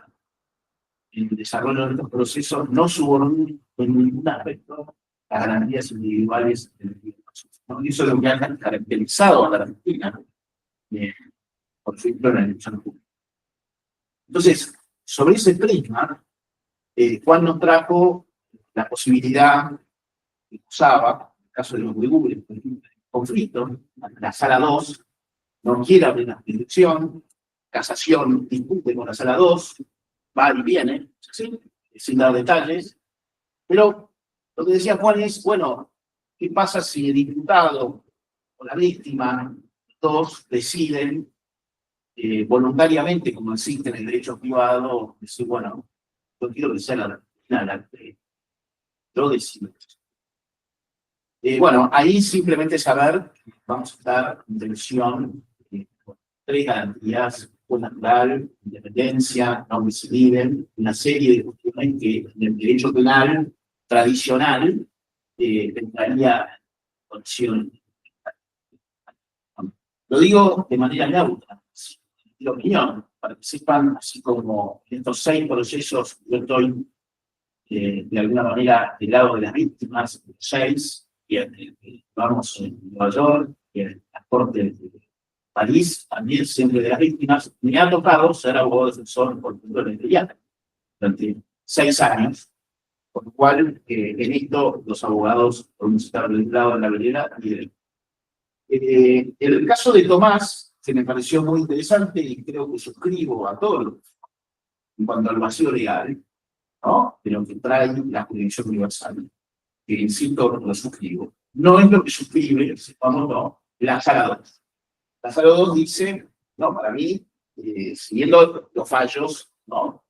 en el desarrollo de estos procesos no subordina en ningún aspecto las garantías individuales de las personas, ¿no? Y eso es lo que ha caracterizado a la Argentina, por ejemplo, en la elección pública. Entonces, sobre ese prisma, Juan nos trajo la posibilidad que usaba, en el caso de los uigures, por ejemplo, conflicto, la sala 2 no quiere abrir la jurisdicción, casación discute con la sala 2, va y viene, ¿sí? Sin dar detalles, pero lo que decía Juan es, bueno, ¿qué pasa si el diputado o la víctima, todos deciden voluntariamente, como existe en el derecho privado, decir, bueno, yo quiero que sea la que yo decido? Bueno, ahí simplemente saber que vamos a estar en tensión con tres garantías: natural, independencia, no homicidio, una serie de cuestiones que en el derecho penal tradicional entraría en condición. Lo digo de manera neutra, de opinión, para que sepan, así como en estos 6 procesos yo estoy de alguna manera del lado de las víctimas, 6, y vamos en Nueva York, y en la Corte de París, también siempre de las víctimas. Me ha tocado ser abogado defensor por ejemplo en Italiana durante 6 años, por lo cual en esto los abogados podemos estar del lado de la vereda y del. En el caso de Tomás, que me pareció muy interesante y creo que suscribo a todos en cuanto al vacío legal, ¿no?, de lo que trae la jurisdicción universal, que insisto, lo suscribo. No es lo que suscribe, vamos, no, la sala 2. La sala 2 dice, no, para mí, siguiendo los fallos, ¿no?,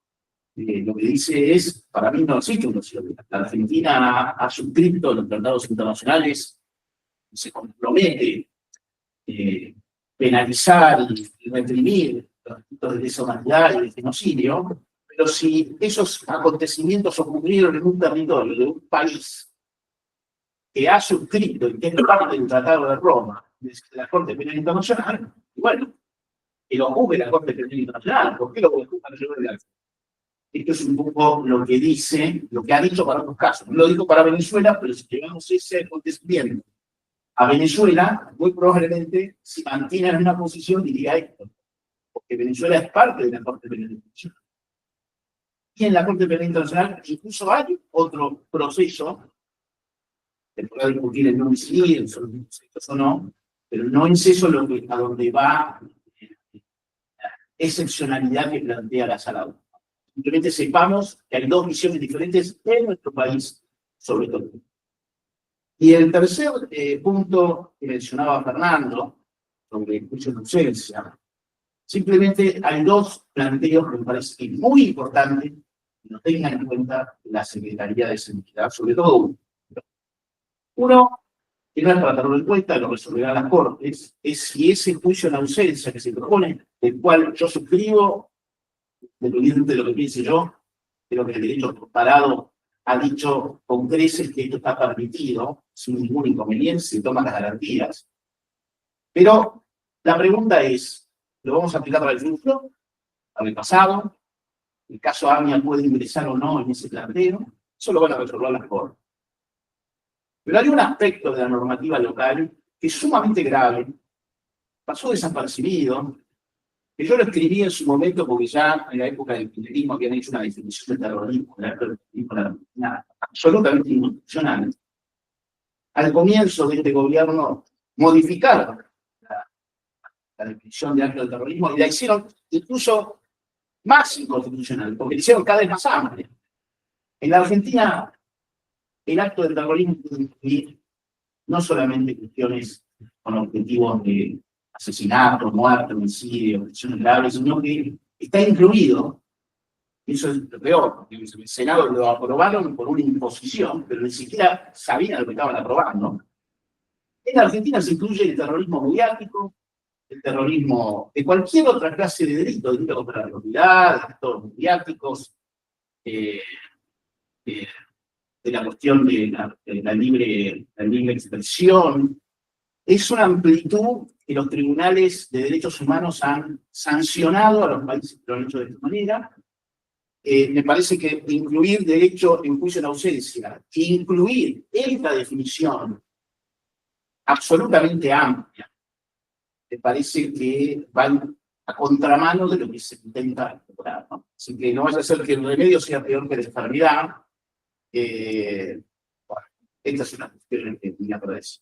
lo que dice es, para mí no existe un vacío legal. La Argentina ha suscrito los tratados internacionales, se compromete penalizar y reprimir los delitos de lesa humanidad y de genocidio, pero si esos acontecimientos ocurrieron en un territorio de un país que ha suscrito y que es parte del Tratado de Roma, de la Corte Penal Internacional, y bueno, que lo juzgue la Corte Penal Internacional, ¿por qué lo juzga la? Esto es un poco lo que dice, lo que ha dicho para otros casos. No lo dijo para Venezuela, pero si llevamos ese acontecimiento a Venezuela, muy probablemente, si mantienen una posición, diría esto, porque Venezuela es parte de la Corte Penal Internacional. Y en la Corte Penal Internacional incluso hay otro proceso, que puede discutir el no incidir, son hechos o no, pero no es eso a donde va la excepcionalidad que plantea la Sala 1. Simplemente sepamos que hay dos visiones diferentes en nuestro país sobre todo. Y el tercer punto que mencionaba Fernando, sobre el juicio de ausencia, simplemente hay dos planteos que me parece muy importantes que nos tengan en cuenta la Secretaría de Seguridad, sobre todo uno. Uno, que no es para tenerlo en cuenta, lo resolverán las Cortes, es si ese juicio de ausencia que se propone, del cual yo suscribo, dependiente de lo que piense yo, creo que el derecho comparado ha dicho con creces que esto está permitido, sin ningún inconveniente, se toman las garantías. Pero la pregunta es, ¿lo vamos a aplicar para el futuro? ¿Para el pasado? ¿El caso AMIA puede ingresar o no en ese planteo? Eso lo van a resolver las Cortes. Pero hay un aspecto de la normativa local que es sumamente grave, pasó desapercibido, que yo lo escribí en su momento porque ya en la época del kirchnerismo habían hecho una definición de terrorismo, absolutamente inconstitucional. Al comienzo de este gobierno modificaron la definición de acto de terrorismo y la hicieron incluso más inconstitucional, porque la hicieron cada vez más amplia. En la Argentina, el acto de terrorismo puede incluir no solamente cuestiones con objetivos de asesinato, muerte, homicidio, lesiones graves, sino que está incluido, y eso es lo peor, porque el Senado lo aprobaron por una imposición, pero ni siquiera sabían lo que estaban aprobando. En la Argentina se incluye el terrorismo mediático, el terrorismo de cualquier otra clase de delito, delito contra la propiedad, delitos mediáticos, de la cuestión de la libre expresión. Es una amplitud que los tribunales de derechos humanos han sancionado a los países que lo han hecho de esta manera. Me parece que incluir derecho en juicio en ausencia, incluir esta definición absolutamente amplia, me parece que van a contramano de lo que se intenta lograr, ¿no? Así que no vaya a ser que el remedio sea peor que la enfermedad. Bueno, esta es una cuestión que tenía para decir.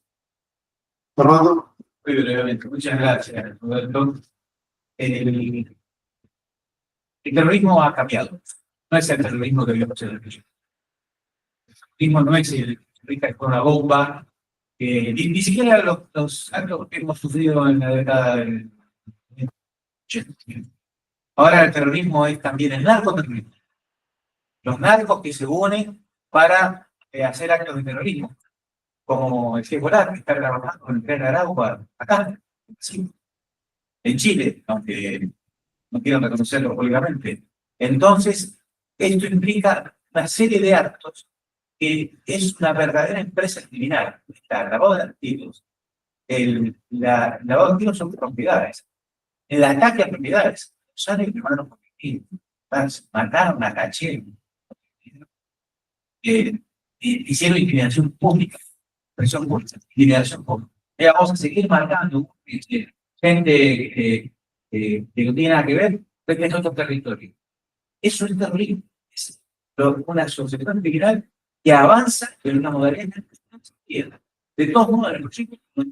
Fernando. Muy brevemente, muchas gracias, Roberto. El terrorismo ha cambiado. No es el terrorismo que vimos en el principio. El terrorismo no es el que con una bomba. Ni siquiera los actos que hemos sufrido en la década del 80. Ahora el terrorismo es también el narcoterrorismo. Los narcos que se unen para hacer actos de terrorismo. Como el Hezbollah, que está trabajando con el Tren Aragua acá, ¿sí? En Chile, aunque no quiero reconocerlo públicamente. Entonces, esto implica una serie de actos que es una verdadera empresa criminal. Está el lavado de activos, el lavado de activos son propiedades, el ataque a propiedades, sale que van a mataron a Caché, hicieron intimidación pública. Presión pública, liberación pública. Vamos a seguir marcando gente que no tiene nada que ver en otro territorio. Eso es terrorismo. Es una asociación criminal que avanza en una modalidad que de todos modos el proyecto no es.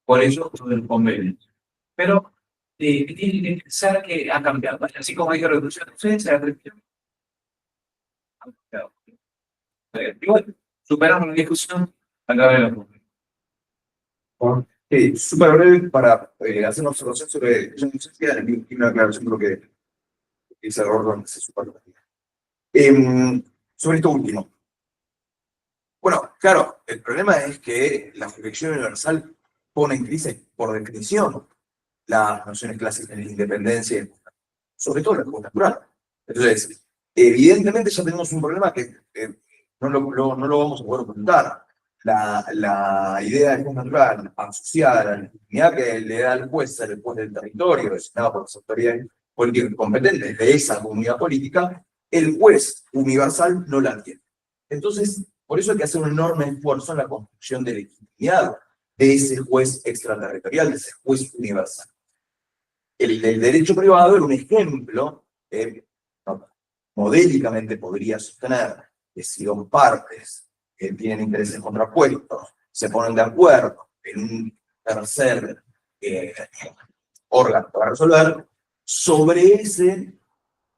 Por eso el convenio. Pero tiene que pensar que ha cambiado. Así como hay reducción de ausencia, ha cambiado. Igual, superamos la discusión a través de la pública. Súper breve para hacer una observación sobre y una aclaración de lo que dice Gordon, es súper breve. Sobre esto último. Bueno, claro, el problema es que la jurisdicción universal pone en crisis, por definición, las nociones clásicas de independencia, sobre todo la justicia natural. Entonces, evidentemente ya tenemos un problema que no lo vamos a poder ocultar. La idea de juez natural asociada a la legitimidad que le da al juez ser el juez del territorio, designado por las autoridades políticas competentes de esa comunidad política, el juez universal no la tiene. Entonces, Por eso hay que hacer un enorme esfuerzo en la construcción de legitimidad de ese juez extraterritorial, de ese juez universal. El derecho privado era un ejemplo, modélicamente podría sostener que si dos partes que tienen intereses contrapuestos se ponen de acuerdo en un tercer órgano para resolver, sobre ese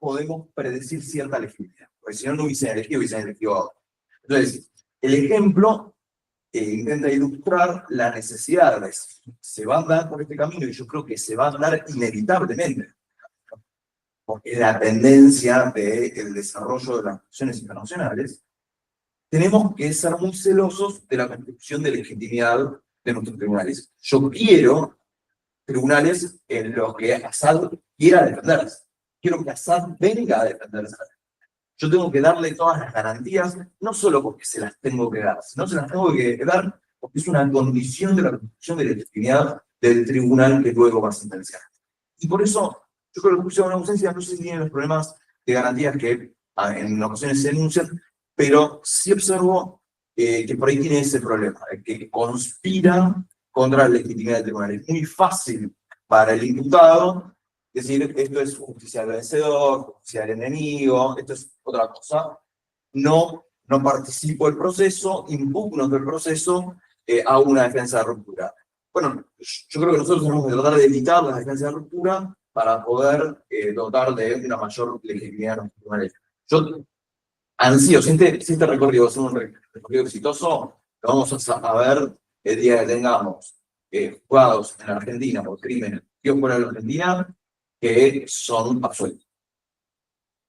podemos predecir cierta legitimidad, porque si no, no hubiesen elegido a otro. Entonces, el ejemplo intenta ilustrar la necesidad de se va a dar por este camino, y yo creo que se va a dar inevitablemente, porque es la tendencia del desarrollo de las relaciones internacionales. Tenemos que ser muy celosos de la construcción de legitimidad de nuestros tribunales. Yo quiero tribunales en los que Assad quiera defenderse. Quiero que Assad venga a defenderse. Yo tengo que darle todas las garantías, no solo porque se las tengo que dar, sino se las tengo que dar porque es una condición de la construcción de legitimidad del tribunal que luego va a sentenciar. Y por eso, yo creo que la justicia de una ausencia no sé si tiene los problemas de garantías que en ocasiones se denuncian, pero sí observo que por ahí tiene ese problema, que conspira contra la legitimidad del tribunal. Es muy fácil para el imputado decir, esto es justicia del vencedor, justicia del enemigo, esto es otra cosa. No participo del proceso, impugno del proceso, hago una defensa de ruptura. Bueno, yo creo que nosotros tenemos que tratar de evitar la defensa de ruptura para poder dotar de una mayor legitimidad a los tribunales. Yo ansío, si este recorrido es un recorrido exitoso, lo vamos a ver el día que tengamos juzgados en Argentina por crímenes cometidos fuera de la Argentina que son absueltos.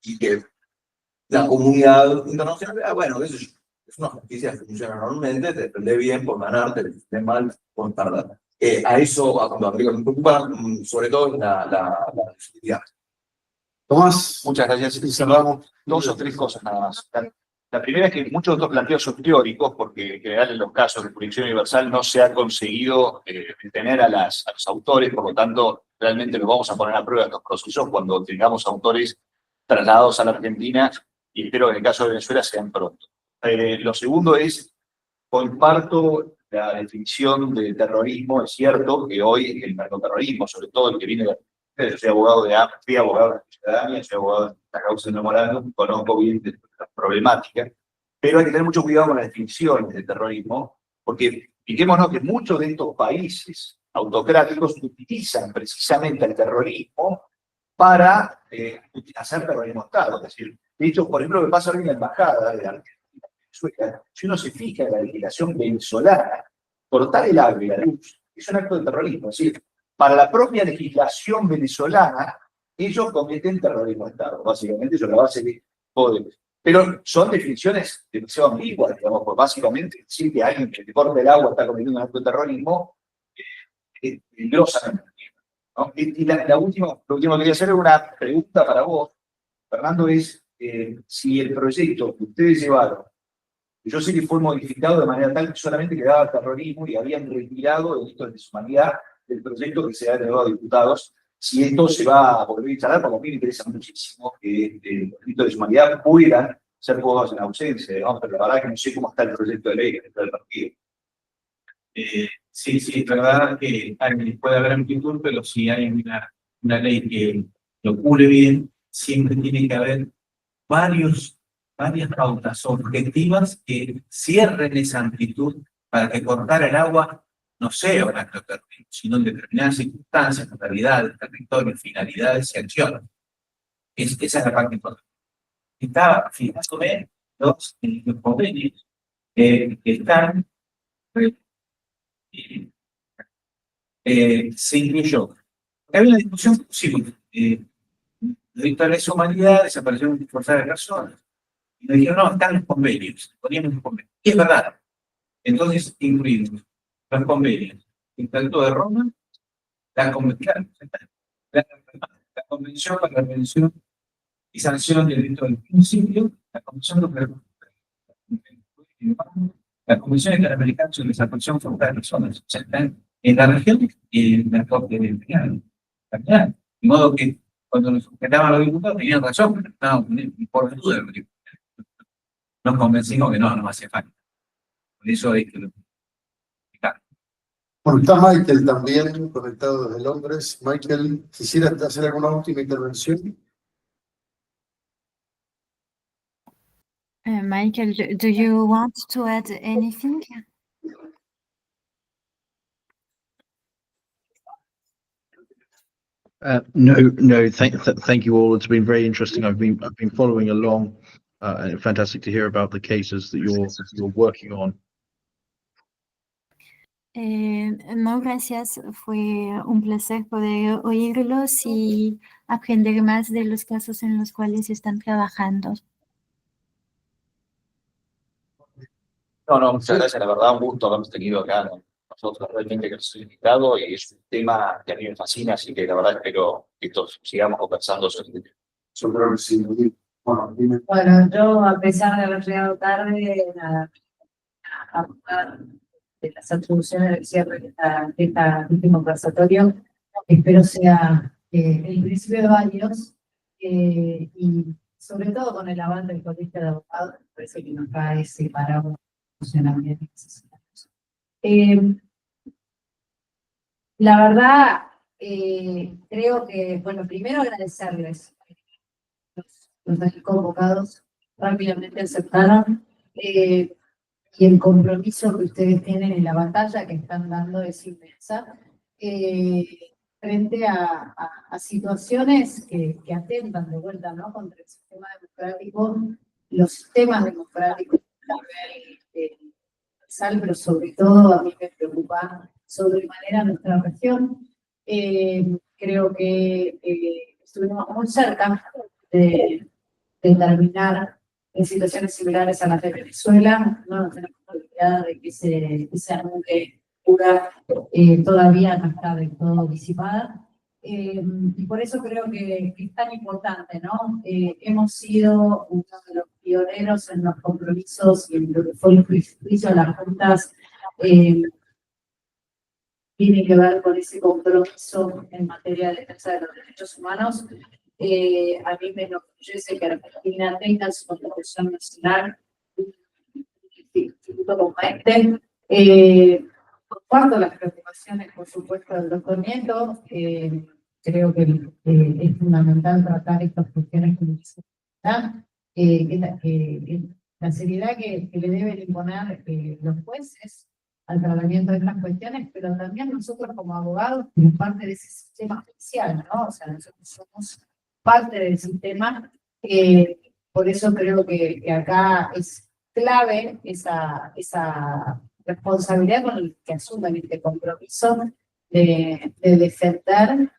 Y que la comunidad internacional, bueno, eso es una justicia que funciona normalmente, te defende bien por ganarte, te defende mal por tardar. A eso, cuando a mí me preocupa, sobre todo la legitimidad. Tomás, Muchas gracias. Y cerramos 2 o 3 cosas nada más. La primera es que muchos de estos planteos son teóricos, porque en general en los casos de jurisdicción universal no se ha conseguido detener a los autores, por lo tanto, realmente nos vamos a poner a prueba estos procesos cuando tengamos autores trasladados a la Argentina, y espero que en el caso de Venezuela sean pronto. Lo segundo es, comparto la definición de terrorismo. Es cierto que hoy el narcoterrorismo, sobre todo el que viene de yo soy abogado de AMP, fui abogado de la ciudadanía, soy abogado de la causa de memorándum, conozco bien las problemáticas, pero hay que tener mucho cuidado con las definiciones de terrorismo, porque fijémonos que muchos de estos países autocráticos utilizan precisamente el terrorismo para hacer terrorismo de Estado. Es decir, de hecho, por ejemplo, lo que pasa ahora en la embajada de Argentina, Venezuela, si uno se fija en la legislación venezolana, cortar el agua y la luz es un acto de terrorismo. Es decir, para la propia legislación venezolana, ellos cometen terrorismo de Estado. Básicamente, ellos la base de poder. Pero son definiciones demasiado ambiguas, digamos, porque básicamente decir que alguien que te corta el agua está cometiendo un acto de terrorismo es peligrosamente, ¿no? Y lo último que quería hacer es una pregunta para vos, Fernando, es si el proyecto que ustedes llevaron, yo sé que fue modificado de manera tal que solamente quedaba terrorismo y habían retirado delitos de deshumanidad del proyecto que se ha elevado a diputados, si esto se va a volver a instalar, porque a mí me interesa muchísimo que los delitos de deshumanidad puedan ser juzgados en ausencia, digamos, pero la verdad que no sé cómo está el proyecto de ley dentro del partido. Sí, es verdad que puede haber amplitud, pero si hay una ley que lo cubre bien, siempre tiene que haber varias pautas objetivas que cierren esa amplitud para que cortar el agua no sea un acto terrorismo, sino en determinadas circunstancias, localidades, territorios, finalidades y acciones. Esa es la parte importante. Está fijándome los convenios que están se incluyó. Había una discusión posible. Delito de lesa humanidad, desaparición forzada de personas. Y me dijeron, no, están los convenios. Poníamos los convenios. Y es verdad. Entonces incluimos los convenios. El Tratado de Roma, la Convención para la Prevención y Sanción del Delito del Principio, la Convención Interamericana sobre Desaparición Forzada de Personas. O sea, están en la región y en la Corte Penal. De modo que cuando nos objetaban los diputados tenían razón, pero estábamos por duda. Nos convencimos que no hacía falta. Por eso hay que... Bueno, está Michael también conectado desde Londres. Michael, ¿quisiera hacer alguna última intervención? Michael, do you want to add anything? No. Thank you all. It's been very interesting. I've been following along. And fantastic to hear about the cases that you're working on. No, gracias. Fue un placer poder oírlos y aprender más de los casos en los cuales están trabajando. No, muchas gracias, la verdad, un gusto habernos tenido acá, ¿no? Nosotros realmente que nos hemos invitado y es un tema que a mí me fascina, así que la verdad espero que todos sigamos conversando sobre este tema. Yo creo que sí. Bueno, dime. Bueno, yo a pesar de haber llegado tarde a buscar de las atribuciones del cierre de este conversatorio, espero sea el principio de varios y sobre todo con el avance del Colegio de Abogados, me parece que nos va a separar un funcionamiento. La verdad, creo que, bueno, primero agradecerles los aquí convocados, rápidamente aceptaron y el compromiso que ustedes tienen en la batalla que están dando es inmensa frente a situaciones que atentan de vuelta, ¿no?, contra el sistema democrático, los sistemas democráticos a nivel universal, pero sobre todo a mí me preocupa sobremanera nuestra región. Creo que estuvimos muy cerca de terminar en situaciones similares a las de Venezuela. No nos tenemos que olvidar de que esa nube pura todavía no está del todo disipada. Y por eso creo que es tan importante, ¿no? Hemos sido uno de los pioneros en los compromisos y en lo que fue el juicio a las juntas. Tiene que ver con ese compromiso en materia de defensa de los derechos humanos. A mí me enorgullece que Argentina tenga su constitución nacional, un instituto como este. Comparto las preocupaciones, por supuesto, del doctor Nieto. Creo que es fundamental tratar estas cuestiones con la seriedad que le deben imponer los jueces al tratamiento de estas cuestiones, pero también nosotros como abogados somos parte de ese sistema judicial, ¿no? O sea, nosotros somos parte del sistema, por eso creo que acá es clave esa responsabilidad con la que asumen este compromiso de defender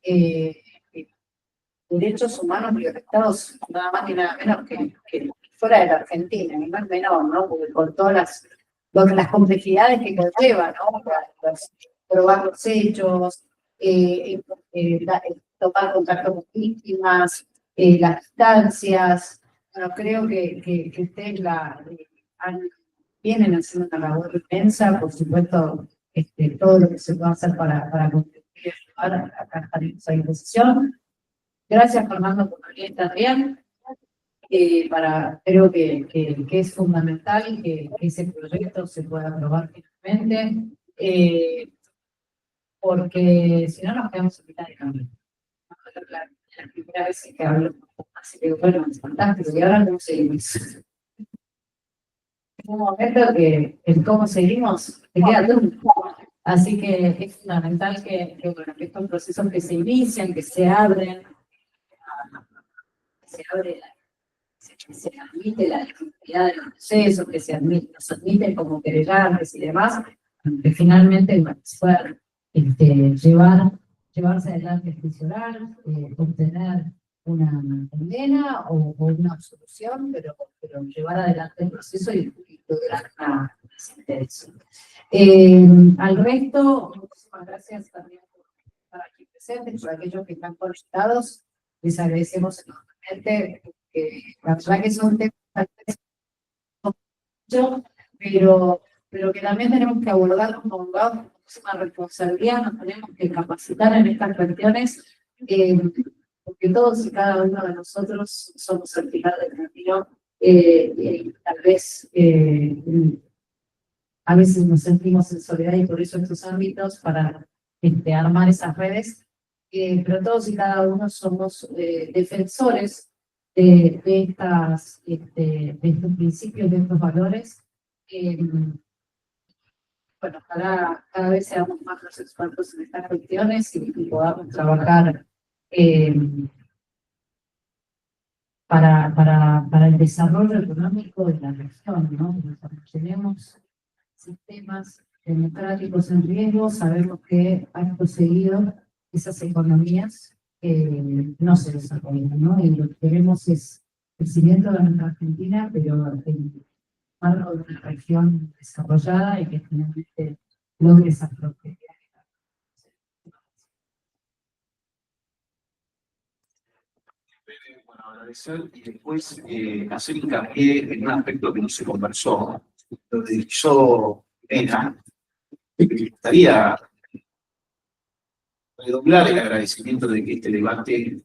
derechos humanos violentados nada más ni nada menos que fuera de la Argentina, ni más menor, ¿no? Porque con todas las complejidades que conlleva, ¿no? Probar los hechos, tomar contacto con víctimas, las distancias. Bueno, creo que ustedes vienen haciendo una labor inmensa, por supuesto, todo lo que se pueda hacer para contribuir y ayudar a estar a disposición. Gracias, Fernando, por venir también. Creo que es fundamental que ese proyecto se pueda aprobar finalmente, porque si no nos quedamos en mitad de camino. La primera vez que hablo, así que bueno, es fantástico, y ahora no seguimos. En un momento que el cómo seguimos te queda todo. Así que es fundamental que estos procesos que se inician, que se abren, que se admite la legitimidad de los procesos, que nos admiten como querellantes y demás, que finalmente puedan llevarse adelante el juicio oral, obtener una condena o una absolución, pero llevar adelante el proceso y lograr una sentencia. Al resto, muchísimas gracias también por estar aquí presentes, por aquellos que están conectados. Les agradecemos enormemente, porque la verdad que son temas pero que también tenemos que abordar como abogados con muchísima responsabilidad, nos tenemos que capacitar en estas cuestiones, porque todos y cada uno de nosotros somos el final del camino, y tal vez a veces nos sentimos en soledad y por eso estos ámbitos para armar esas redes, pero todos y cada uno somos defensores de estos principios, de estos valores. Bueno, cada vez seamos más los expertos en estas cuestiones y podamos trabajar para el desarrollo económico de la región, ¿no? Tenemos sistemas democráticos en riesgo, sabemos que han conseguido esas economías no se desarrollan, ¿no? Y lo que queremos es crecimiento de nuestra Argentina, pero en marco de una región desarrollada y que finalmente logre esa prosperidad. Bueno, agradecer y después hacer hincapié en un aspecto que no se conversó, lo que hizo Elena. Me gustaría redoblar el agradecimiento de que este debate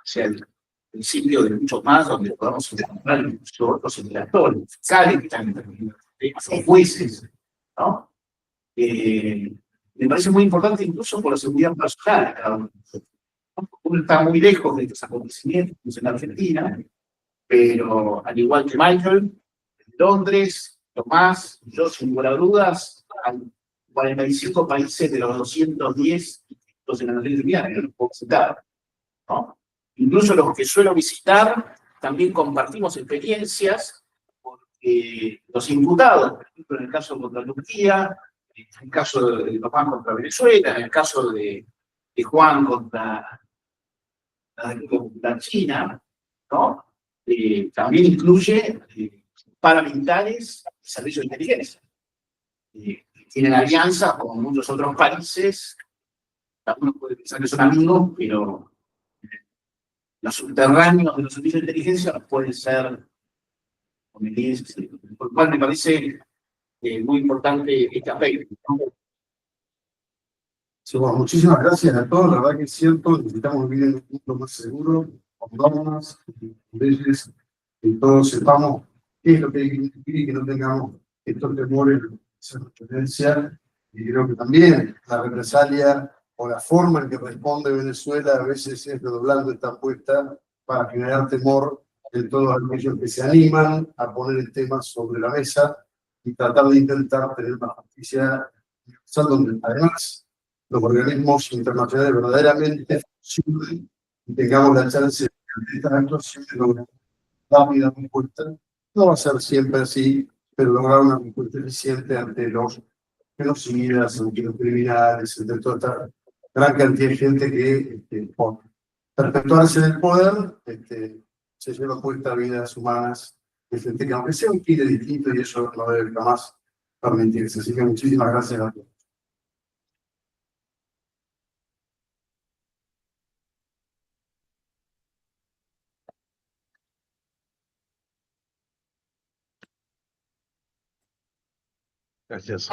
sea el principio de mucho más, donde podamos encontrar incluso otros actores, fiscales que están interviniendo, son jueces, ¿no? Me parece muy importante incluso por la seguridad personal de cada uno de nosotros. Uno está muy lejos de estos acontecimientos en Argentina, pero al igual que Michael, en Londres, Tomás, yo sin lugar a dudas, hay 45 países de los 210 en la Argentina, no los puedo citar, ¿no? Incluso los que suelo visitar, también compartimos experiencias, porque los imputados, por ejemplo, en el caso contra Turquía, en el caso de Tomás contra Venezuela, en el caso de Juan contra China, ¿no? También incluye paramilitares y servicios de inteligencia. Tienen alianzas con muchos otros países, algunos pueden pensar que son amigos, pero los subterráneos de los servicios de inteligencia pueden ser convenientes, por lo cual me parece muy importante este aspecto, ¿no? Sí, bueno, muchísimas gracias a todos. La verdad que es cierto, necesitamos vivir en un mundo más seguro, con normas, leyes, que todos sepamos qué es lo que hay que cumplir y que no tengamos estos temores de esa tendencia. Y creo que también la represalia o la forma en que responde Venezuela a veces es redoblando esta apuesta para generar temor en todos aquellos que se animan a poner el tema sobre la mesa y tratar de intentar tener una justicia universal donde además los organismos internacionales verdaderamente funcionen y tengamos la chance de que estas actuaciones logren rápida respuesta. No va a ser siempre así, pero lograr una respuesta eficiente ante los genocidas, ante los criminales, ante toda esta gran cantidad de gente que por perpetuarse en el poder se lleva puesta vidas humanas de gente que aunque sea un kilo distinto y eso no debe jamás permitirse. Así que muchísimas gracias a todos. Gracias.